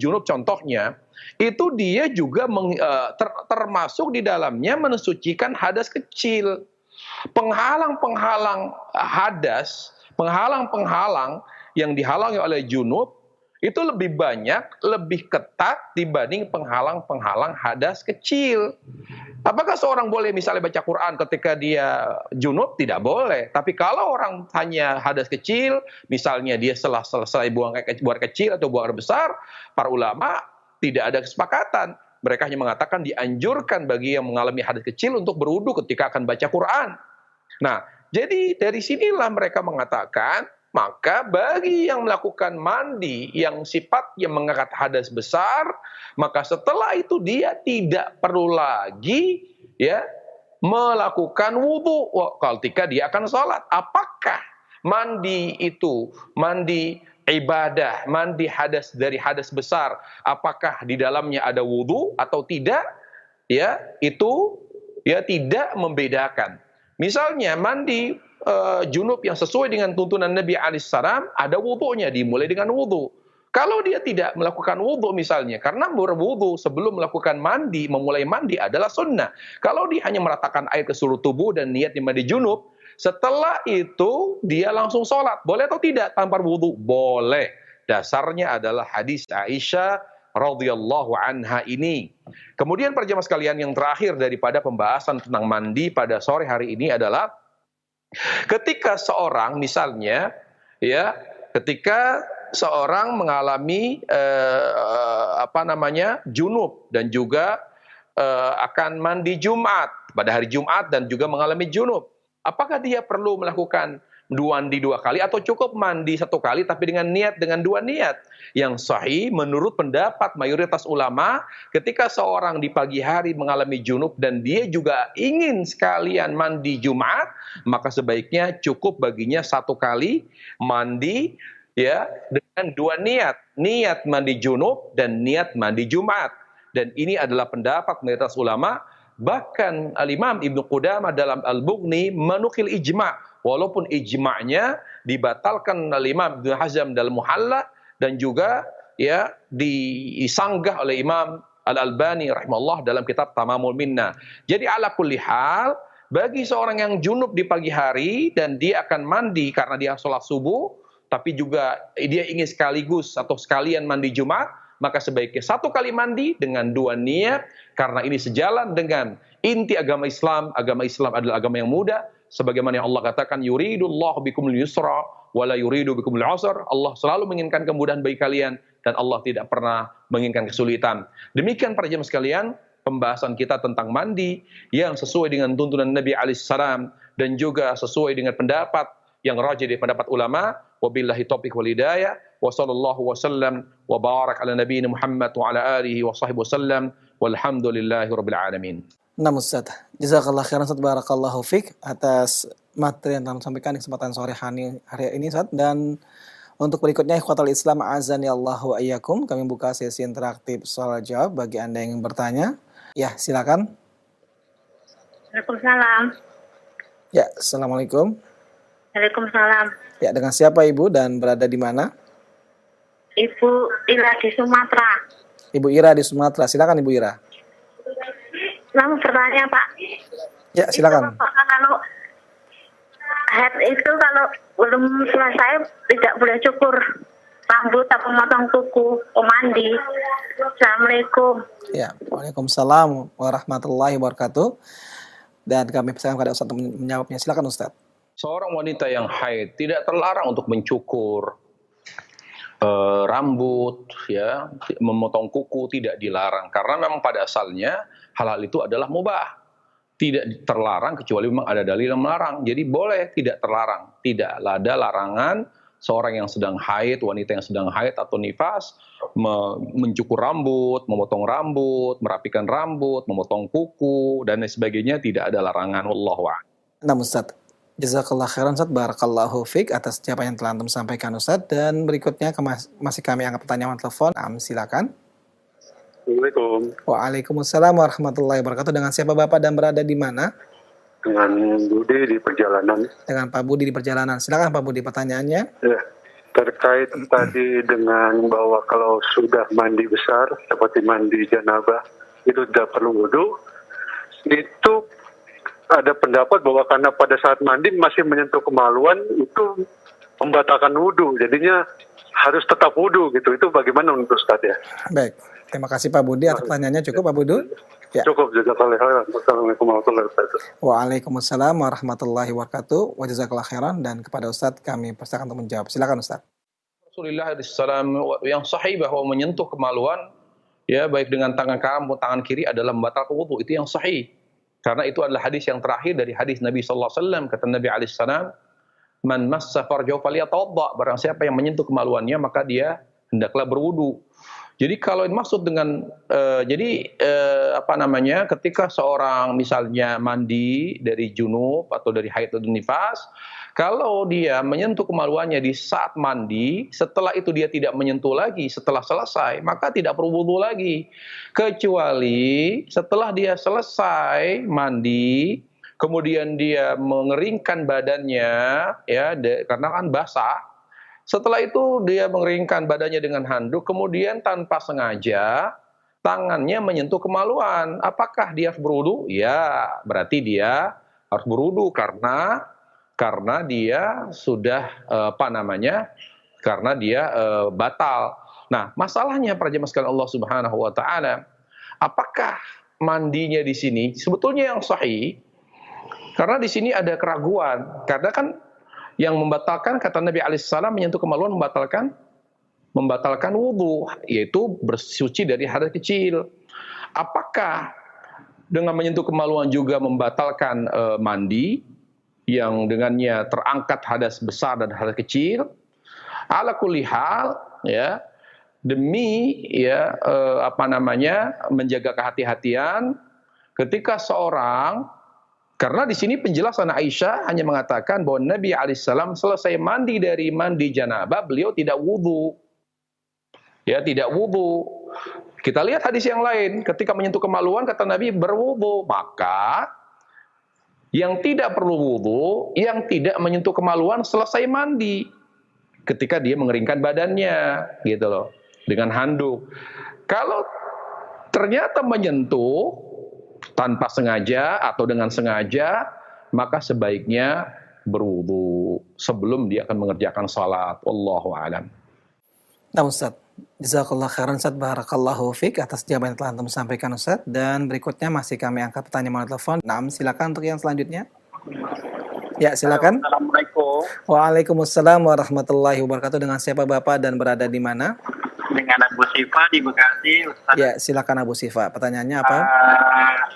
junub contohnya itu dia juga termasuk di dalamnya mensucikan hadas kecil. Penghalang-penghalang hadas, penghalang-penghalang yang dihalangi oleh junub itu lebih banyak, lebih ketat dibanding penghalang-penghalang hadas kecil. Apakah seorang boleh misalnya baca Quran ketika dia junub? Tidak boleh. Tapi kalau orang hanya hadas kecil, misalnya dia setelah selesai buang air kecil atau buang air besar, para ulama tidak ada kesepakatan. Mereka hanya mengatakan dianjurkan bagi yang mengalami hadas kecil untuk berwudu ketika akan baca Quran. Nah, jadi dari sinilah mereka mengatakan, maka bagi yang melakukan mandi yang sifatnya mengangkat hadas besar, maka setelah itu dia tidak perlu lagi, ya, melakukan wudu ketika dia akan sholat. Apakah mandi itu mandi ibadah, mandi hadas dari hadas besar, apakah di dalamnya ada wudu atau tidak? Ya, itu ya tidak membedakan. Misalnya mandi junub yang sesuai dengan tuntunan Nabi alaihissalam, ada wudunya, dimulai dengan wudu. Kalau dia tidak melakukan wudu misalnya, karena berwudu sebelum melakukan mandi, memulai mandi adalah sunnah. Kalau dia hanya meratakan air ke seluruh tubuh dan niatnya mandi junub, setelah itu dia langsung sholat. Boleh atau tidak tanpa wudu? Boleh. Dasarnya adalah hadis Aisyah radhiyallahu anha ini. Kemudian para jemaah sekalian, yang terakhir daripada pembahasan tentang mandi pada sore hari ini adalah ketika seorang misalnya, ya, ketika seorang mengalami junub dan juga akan mandi Jumat pada hari Jumat dan juga mengalami junub. Apakah dia perlu melakukan mandi 2 kali atau cukup mandi 1 kali tapi dengan dua niat? Yang sahih menurut pendapat mayoritas ulama, ketika seorang di pagi hari mengalami junub dan dia juga ingin sekalian mandi Jumat, maka sebaiknya cukup baginya 1 kali mandi ya dengan 2 niat, niat mandi junub dan niat mandi Jumat. Dan ini adalah pendapat mayoritas ulama. Bahkan Al-Imam Ibnu Qudamah dalam Al-Mughni menukil ijma', walaupun ijma'nya dibatalkan oleh Imam Ibnu Hazm dalam Muhalla dan juga ya disanggah oleh Imam Al-Albani rahimahullah dalam kitab Tamamul Minnah. Jadi ala kulli hal, bagi seorang yang junub di pagi hari dan dia akan mandi karena dia sholat subuh, tapi juga dia ingin sekaligus atau sekalian mandi Jumat, maka sebaiknya 1 kali mandi dengan 2 niat, karena ini sejalan dengan inti agama Islam. Agama Islam adalah agama yang mudah, sebagaimana yang Allah katakan, yuridullahu bikumul yusra wala yuridu bikumul usra. Allah selalu menginginkan kemudahan bagi kalian dan Allah tidak pernah menginginkan kesulitan. Demikian para jemaah sekalian, pembahasan kita tentang mandi yang sesuai dengan tuntunan Nabi alaihissalam dan juga sesuai dengan pendapat yang rajih dari pendapat ulama. Wabillahi taufiq wal hidayah. Wa sallallahu wasallam wa barak ala nabiyina Muhammad wa ala alihi wa sahbihi wasallam walhamdulillahi rabbil alamin. Nah Ustaz, jazakallah khairan Ustaz, barakallahu fiik atas materi yang telah sampaikan di kesempatan sore hari ini Ustaz. Dan untuk berikutnya ikhwatal Islam azani Allahu wa iyyakum, kami buka sesi interaktif soal jawab bagi Anda yang ingin bertanya. Ya, silakan. Waalaikumsalam. Ya, assalamualaikum. Waalaikumsalam. Ya, dengan siapa Ibu dan berada di mana? Ibu Ira di Sumatera. Ibu Ira di Sumatera. Silakan Ibu Ira. Mau bertanya Pak. Ya, silakan. Itu, Pak, kalau head itu kalau belum selesai tidak boleh cukur rambut atau memotong kuku, mandi. Assalamualaikum. Ya, waalaikumsalam warahmatullahi wabarakatuh. Dan kami persilakan kepada Ustaz untuk menjawabnya. Silakan Ustaz. Seorang wanita yang haid tidak terlarang untuk mencukur rambut, ya, memotong kuku tidak dilarang, karena memang pada asalnya hal-hal itu adalah mubah, tidak terlarang kecuali memang ada dalil yang melarang. Jadi boleh, tidak terlarang, tidak ada larangan seorang yang sedang haid, wanita yang sedang haid atau nifas mencukur rambut, memotong rambut, merapikan rambut, memotong kuku dan lain sebagainya, tidak ada larangan. Wallahu a'lam. Nah Ustaz, jazakallah khairan Ustaz, barakallahu fiik atas jawaban yang telah Antum sampaikan Ustaz. Dan berikutnya masih kami angkat pertanyaan telepon. Silakan. Assalamualaikum. Waalaikumsalam warahmatullahi wabarakatuh. Dengan siapa Bapak dan berada di mana? Dengan Budi di perjalanan. Dengan Pak Budi di perjalanan. Silakan Pak Budi, pertanyaannya. Ya, terkait tadi dengan bahwa kalau sudah mandi besar seperti mandi janabah itu tidak perlu wudu. Itu ada pendapat bahwa karena pada saat mandi masih menyentuh kemaluan itu membatalkan wudu, jadinya harus tetap wudu gitu. Itu bagaimana menurut Ustaz ya? Baik, terima kasih Pak Budi atas pertanyaannya. Cukup Pak Budi? Ya. Cukup, jazakallahu khairan. Wassalamualaikum warahmatullahi wabarakatuh. Waalaikumsalam warahmatullahi wabarakatuh. Wa jazakallahu khairan. Dan kepada Ustaz kami persilakan untuk menjawab. Silakan Ustaz. Rasulullah SAW yang sahih bahwa menyentuh kemaluan ya baik dengan tangan kanan maupun tangan kiri adalah membatalkan wudu. Itu yang sahih. Karena itu adalah hadis yang terakhir dari hadis Nabi sallallahu alaihi wasallam. Kata Nabi alaihi salam, "Man massa farjahu falyatawadda." Barang siapa yang menyentuh kemaluannya maka dia hendaklah berwudu. Jadi kalau maksud dengan ketika seorang misalnya mandi dari junub atau dari haid atau nifas, kalau dia menyentuh kemaluannya di saat mandi, setelah itu dia tidak menyentuh lagi setelah selesai, maka tidak perlu wudu lagi. Kecuali setelah dia selesai mandi, kemudian dia mengeringkan badannya, ya, karena kan basah. Setelah itu dia mengeringkan badannya dengan handuk, kemudian tanpa sengaja tangannya menyentuh kemaluan. Apakah dia harus berwudu? Ya, berarti dia harus berwudu karena dia sudah karena dia batal. Nah, masalahnya para jemaah sekalian Allah Subhanahu wa taala, apakah mandinya di sini sebetulnya yang sahih? Karena di sini ada keraguan. Karena kan yang membatalkan, kata Nabi alaihissalam, menyentuh kemaluan membatalkan wudu, yaitu bersuci dari hadas kecil. Apakah dengan menyentuh kemaluan juga membatalkan mandi yang dengannya terangkat hadas besar dan hadas kecil. Ala kulli hal, ya, demi ya menjaga kehati-hatian ketika seorang, karena di sini penjelasan Aisyah hanya mengatakan bahwa Nabi alaihissalam selesai mandi dari mandi janabah, beliau tidak wudu. Ya, tidak wudu. Kita lihat hadis yang lain, ketika menyentuh kemaluan kata Nabi berwudu. Maka yang tidak perlu wudu, yang tidak menyentuh kemaluan selesai mandi ketika dia mengeringkan badannya, gitu loh, dengan handuk. Kalau ternyata menyentuh tanpa sengaja atau dengan sengaja, maka sebaiknya berwudu sebelum dia akan mengerjakan salat. Wallahu a'lam. Nah Ustaz, jazakallah khairan Ustaz, barakallahu fiik atas jawaban yang telah Antum sampaikan Ustaz. Dan berikutnya masih kami angkat pertanyaan melalui telepon. Nah, silakan untuk yang selanjutnya. Ya, silakan. Assalamualaikum. Waalaikumsalam warahmatullahi wabarakatuh. Dengan siapa Bapak dan berada di mana? Dengan Abu Sifa di Bekasi, Ustaz. Ya, silakan Abu Sifa. Pertanyaannya apa?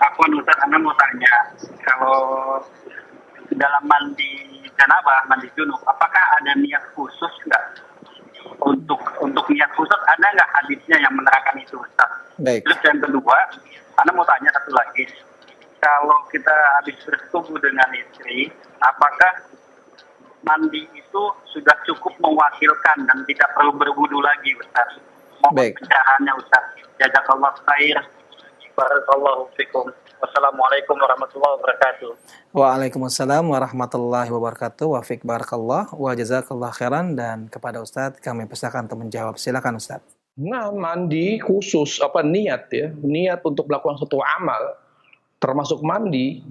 Afwan Ustaz, Anda mau tanya, kalau dalam mandi janabah, mandi junub, apakah ada niat khusus nggak? Untuk niat khusus ada nggak hadisnya yang menerangkan itu, Ustaz? Baik. Terus yang kedua, Anda mau tanya satu lagi. Kalau kita habis bersetubuh dengan istri, apakah mandi itu sudah cukup mewakilkan dan tidak perlu berwudu lagi, Ustaz? Mohon Baik. pencerahannya, Ustaz. Jazakallah khair. Barakallahu fikum. Wassalamualaikum warahmatullahi wabarakatuh. Waalaikumsalam warahmatullahi wabarakatuh. Wa fiik barakallah wa jazakallah khairan. Dan kepada Ustaz kami persilakan untuk menjawab. Silakan Ustaz. Nah, mandi khusus niat ya, niat untuk melakukan suatu amal termasuk mandi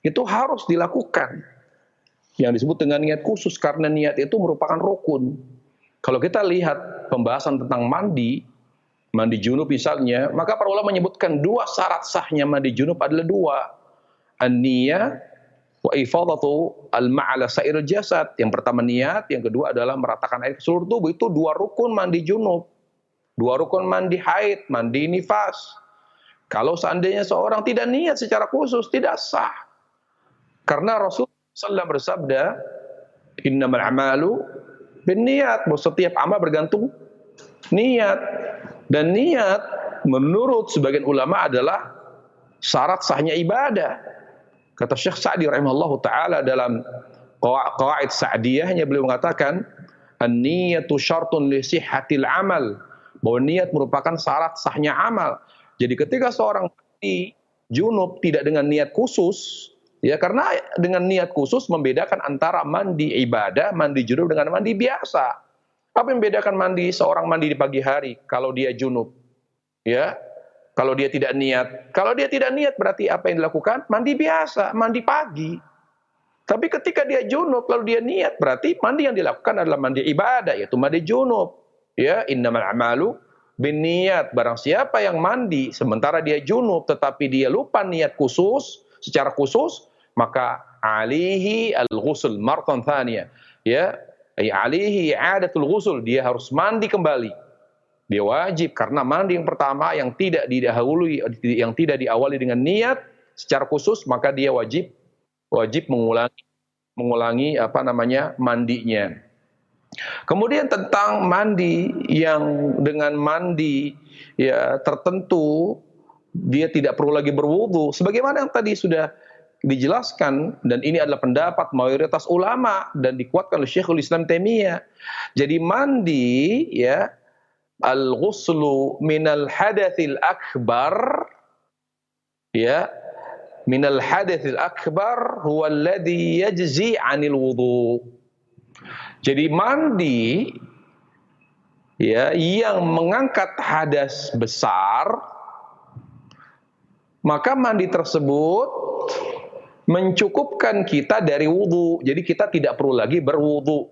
itu harus dilakukan. Yang disebut dengan niat khusus, karena niat itu merupakan rukun. Kalau kita lihat pembahasan tentang mandi junub misalnya, maka para ulama menyebutkan dua syarat sahnya mandi junub adalah dua. An-niyah wa ifadatu al-ma'ala sa'iril jasad. Yang pertama niat, yang kedua adalah meratakan air ke seluruh tubuh. Itu dua rukun mandi junub. Dua rukun mandi haid, mandi nifas. Kalau seandainya seorang tidak niat secara khusus, tidak sah. Karena Rasulullah SAW bersabda, innamal a'malu binniyat, bahwa setiap amal bergantung niat. Dan niat menurut sebagian ulama adalah syarat sahnya ibadah. Kata Syekh Sa'di rahimahullahu taala dalam Qawaid Sa'diyahnya, beliau mengatakan an-niyatu syartun li sihhatil amal, bahwa niat merupakan syarat sahnya amal. Jadi ketika seorang mandi junub tidak dengan niat khusus, ya, karena dengan niat khusus membedakan antara mandi ibadah, mandi junub dengan mandi biasa. Apa yang membedakan seorang mandi di pagi hari kalau dia junub? Ya, kalau dia tidak niat. Kalau dia tidak niat berarti apa yang dilakukan? Mandi biasa, mandi pagi. Tapi ketika dia junub lalu dia niat, berarti mandi yang dilakukan adalah mandi ibadah, yaitu mandi junub. Ya, innamal a'malu binniyat. Barang siapa yang mandi sementara dia junub tetapi dia lupa niat khusus, secara khusus, maka alihi al-ghusl martan thaniyah. Ya, alihi i'adatul ghusl, dia harus mandi kembali. Dia wajib, karena mandi yang pertama yang tidak didahului, yang tidak diawali dengan niat secara khusus, maka dia wajib mengulangi mandinya. Kemudian tentang mandi yang dengan mandi ya tertentu dia tidak perlu lagi berwudu, sebagaimana yang tadi sudah dijelaskan, dan ini adalah pendapat mayoritas ulama dan dikuatkan oleh Syekhul Islam Taimiyah. Jadi mandi ya, al-ghuslu minal hadatsil akbar, ya, minal hadatsil akbar huwa alladhi yajzi 'anil wudu. Jadi mandi ya yang mengangkat hadas besar, maka mandi tersebut mencukupkan kita dari wudu. Jadi kita tidak perlu lagi berwudu.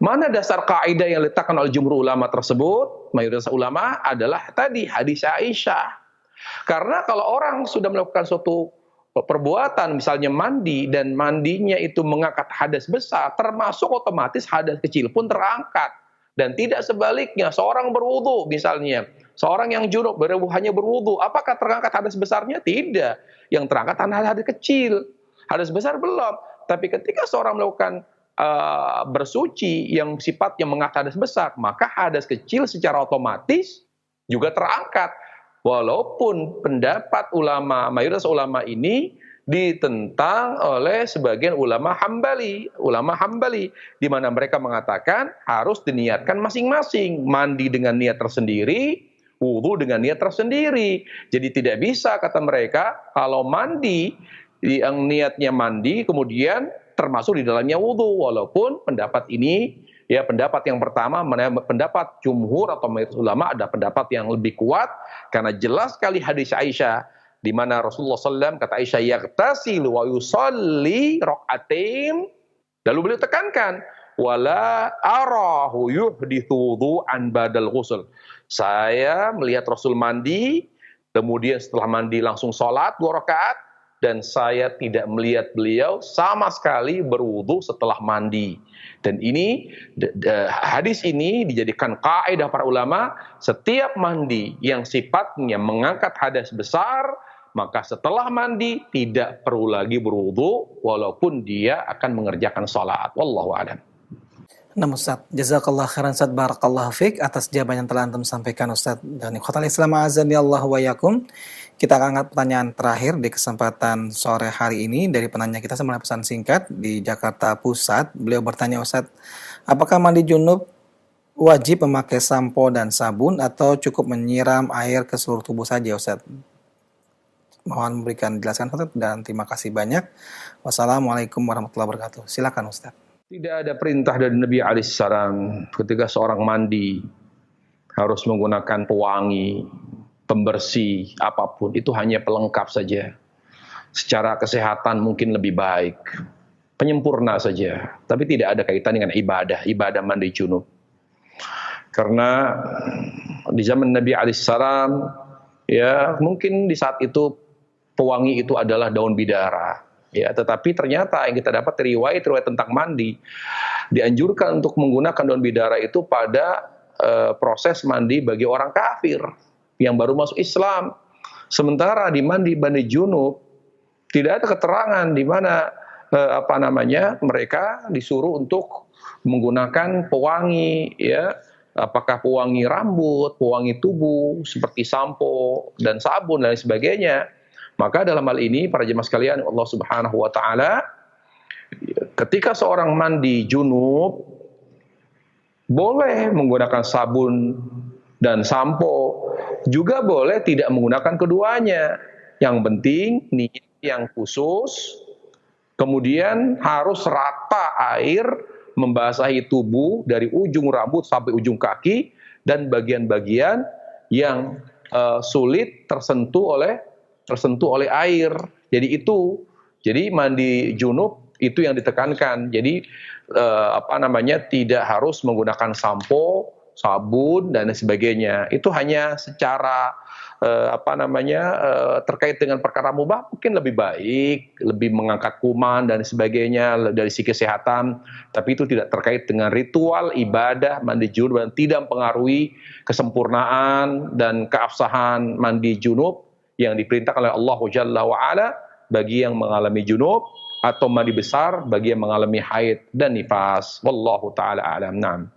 Mana dasar kaidah yang diletakkan oleh jumhur ulama tersebut? Mayoritas ulama adalah tadi hadis Aisyah. Karena kalau orang sudah melakukan suatu perbuatan, misalnya mandi, dan mandinya itu mengangkat hadas besar, termasuk otomatis hadas kecil pun terangkat. Dan tidak sebaliknya, seorang berwudu misalnya, Seorang yang junub hanya berwudu, apakah terangkat hadas besarnya? Tidak. Yang terangkat hadas kecil. Hadas besar belum. Tapi ketika seorang melakukan bersuci yang sifatnya mengangkat hadas besar, maka hadas kecil secara otomatis juga terangkat. Walaupun pendapat ulama, mayoritas ulama ini ditentang oleh sebagian ulama Hambali, di mana mereka mengatakan harus diniatkan masing-masing, mandi dengan niat tersendiri, wudu dengan niat tersendiri. Jadi tidak bisa, kata mereka, kalau mandi yang niatnya mandi kemudian termasuk di dalamnya wudu. Walaupun pendapat ini, ya pendapat yang pertama, pendapat jumhur atau mayoritas ulama ada pendapat yang lebih kuat, karena jelas sekali hadis Aisyah di mana Rasulullah SAW kata Aisyah, yaghtasilu wa yusalli rak'atain, lalu beliau tekankan, wala arahu yuhditsu wudu'an badal ghusl. Saya melihat Rasul mandi, kemudian setelah mandi langsung sholat 2 rakaat, dan saya tidak melihat beliau sama sekali berwudu setelah mandi. Dan ini hadis ini dijadikan kaidah para ulama, setiap mandi yang sifatnya mengangkat hadas besar, maka setelah mandi tidak perlu lagi berwudu walaupun dia akan mengerjakan salat. Wallahu a'lam. Nah Ustaz, jazakallah khairan Ustaz, barakallahu fiik atas jawaban yang telah antum sampaikan Ustaz. Dan ikhwatal Islam azani Allah wa yakum. Kita akan angkat pertanyaan terakhir di kesempatan sore hari ini dari penanya kita melalui pesan singkat di Jakarta Pusat. Beliau bertanya, Ustaz, apakah mandi junub wajib memakai sampo dan sabun atau cukup menyiram air ke seluruh tubuh saja, Ustaz? Mohon memberikan jelaskan Ustaz, dan terima kasih banyak. Wassalamualaikum warahmatullahi wabarakatuh. Silakan Ustaz. Tidak ada perintah dari Nabi alaihissalam ketika seorang mandi harus menggunakan pewangi, pembersih, apapun. Itu hanya pelengkap saja. Secara kesehatan mungkin lebih baik. Penyempurna saja. Tapi tidak ada kaitan dengan ibadah mandi junub. Karena di zaman Nabi alaihissalam, ya mungkin di saat itu pewangi itu adalah daun bidara. Ya, tetapi ternyata yang kita dapat riwayat tentang mandi, dianjurkan untuk menggunakan daun bidara itu pada proses mandi bagi orang kafir yang baru masuk Islam. Sementara di mandi junub tidak ada keterangan di mana mereka disuruh untuk menggunakan pewangi, ya, apakah pewangi rambut, pewangi tubuh seperti sampo dan sabun dan sebagainya. Maka dalam hal ini para jemaah sekalian Allah Subhanahu wa taala, ketika seorang mandi junub boleh menggunakan sabun dan sampo, juga boleh tidak menggunakan keduanya. Yang penting niat yang khusus, kemudian harus rata air membasahi tubuh dari ujung rambut sampai ujung kaki dan bagian-bagian yang sulit tersentuh oleh air. Jadi mandi junub itu yang ditekankan. Jadi tidak harus menggunakan sampo, sabun dan sebagainya. Itu hanya secara terkait dengan perkara mubah mungkin lebih baik, lebih mengangkat kuman dan sebagainya dari segi kesehatan, tapi itu tidak terkait dengan ritual ibadah mandi junub dan tidak mempengaruhi kesempurnaan dan keabsahan mandi junub yang diperintahkan oleh Allah Jalla wa Ala bagi yang mengalami junub atau mandi besar bagi yang mengalami haid dan nifas. Wallahu taala a'lam. Naam.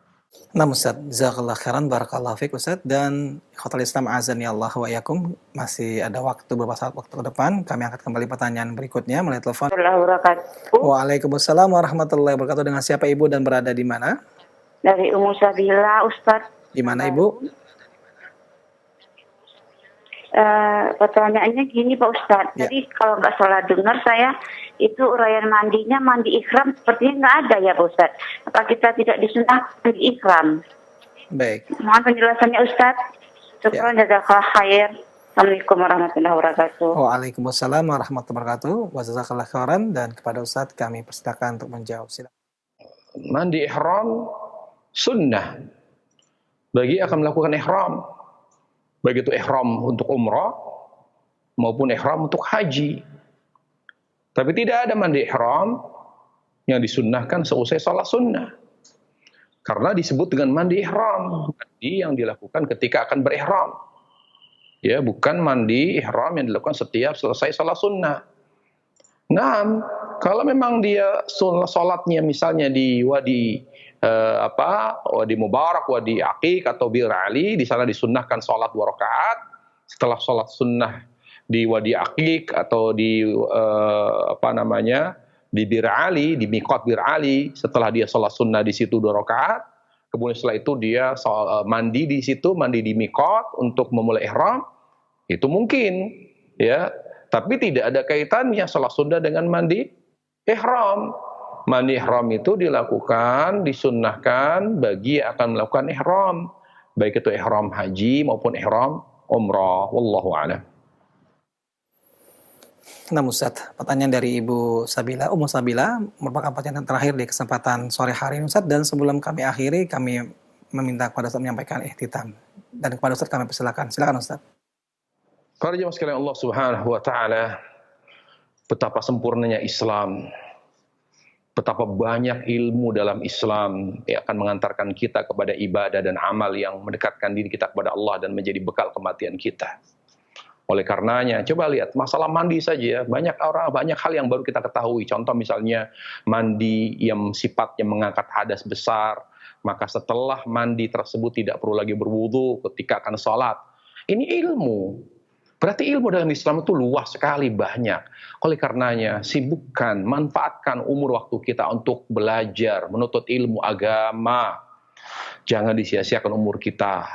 Nah Ustaz, jazakallah khairan, barakallahu fiik Ustaz. Dan ikhwatal Islam azani Allah wa yakum, masih ada beberapa saat waktu ke depan. Kami angkat kembali pertanyaan berikutnya melalui telepon. Waalaikumsalam warahmatullahi wabarakatuh. Dengan siapa Ibu dan berada di mana? Dari Ummu Sabila, Ustaz. Di mana Ibu? Pertanyaannya gini Pak Ustadz, ya. Jadi kalau nggak salah dengar saya itu uraian mandinya mandi ikhram sepertinya nggak ada ya Pak Ustadz. Apa kita tidak disunahkan mandi ikhram? Baik. Mohon penjelasannya Ustadz. Syukran jazakallah khair. Assalamualaikum warahmatullahi wabarakatuh. Waalaikumsalam warahmatullahi wabarakatuh. Wa jazakallah khairan, dan kepada Ustadz kami persilakan untuk menjawab. Silakan. Mandi ihram sunnah bagi akan melakukan ihram. Baik itu ihram untuk umrah maupun ihram untuk haji. Tapi tidak ada mandi ihram yang disunnahkan seusai salat sunnah. Karena disebut dengan mandi ihram, mandi yang dilakukan ketika akan berihram. Ya, bukan mandi ihram yang dilakukan setiap selesai salat sunnah. Nah, kalau memang dia salatnya misalnya di Wadi Wadi Mubarak, Wadi Aqiq atau Bir Ali, di sana disunnahkan salat 2 rakaat. Setelah salat sunnah di Wadi Aqiq atau di di Bir Ali, di Miqat Bir Ali, setelah dia salat sunnah di situ 2 rakaat, kemudian setelah itu dia mandi di situ, mandi di Miqat untuk memulai ihram, itu mungkin, ya. Tapi tidak ada kaitannya salat sunnah dengan mandi ihram. Mandi ihram itu dilakukan, disunnahkan bagi yang akan melakukan ihram, baik itu ihram haji maupun ihram umrah. Wallahu a'lam. Nah, Ustaz, pertanyaan dari Ibu Sabila, Ummu Sabila, merupakan pertanyaan terakhir di kesempatan sore hari ini, Ustaz. Dan sebelum kami akhiri, kami meminta kepada Ustaz menyampaikan ihtitam. Dan kepada Ustaz kami persilakan. Silakan, Ustaz. Para jemaah sekalian Allah Subhanahu wa taala, betapa sempurnanya Islam. Betapa banyak ilmu dalam Islam yang akan mengantarkan kita kepada ibadah dan amal yang mendekatkan diri kita kepada Allah dan menjadi bekal kematian kita. Oleh karenanya, coba lihat masalah mandi saja, banyak hal yang baru kita ketahui. Contoh misalnya mandi yang sifatnya mengangkat hadas besar, maka setelah mandi tersebut tidak perlu lagi berwudu ketika akan sholat. Ini ilmu. Berarti ilmu dalam Islam itu luas sekali, banyak. Oleh karenanya, sibukkan, manfaatkan umur waktu kita untuk belajar, menuntut ilmu agama. Jangan disia-siakan umur kita.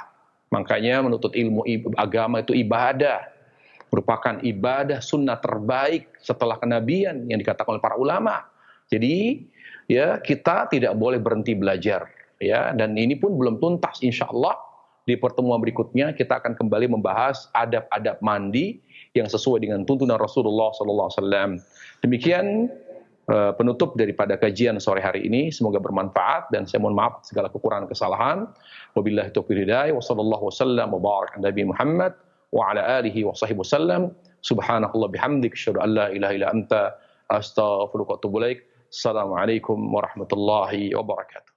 Makanya menuntut ilmu agama itu ibadah. Merupakan ibadah sunnah terbaik setelah kenabian yang dikatakan oleh para ulama. Jadi, ya, kita tidak boleh berhenti belajar, ya. Dan ini pun belum tuntas, insya Allah. Di pertemuan berikutnya kita akan kembali membahas adab-adab mandi yang sesuai dengan tuntunan Rasulullah SAW. Demikian penutup daripada kajian sore hari ini. Semoga bermanfaat dan saya mohon maaf segala kekurangan kesalahan. Wabillahi taufiq hidayah. Wassallallahu wasallam wa barak ala Nabi Muhammad wa ala alihi wa sahbihi wasallam. Subhanakallah bihamdik asyhadu an la ilaha illa anta astaghfiruka wa atubu ilaik. Assalamualaikum warahmatullahi wabarakatuh.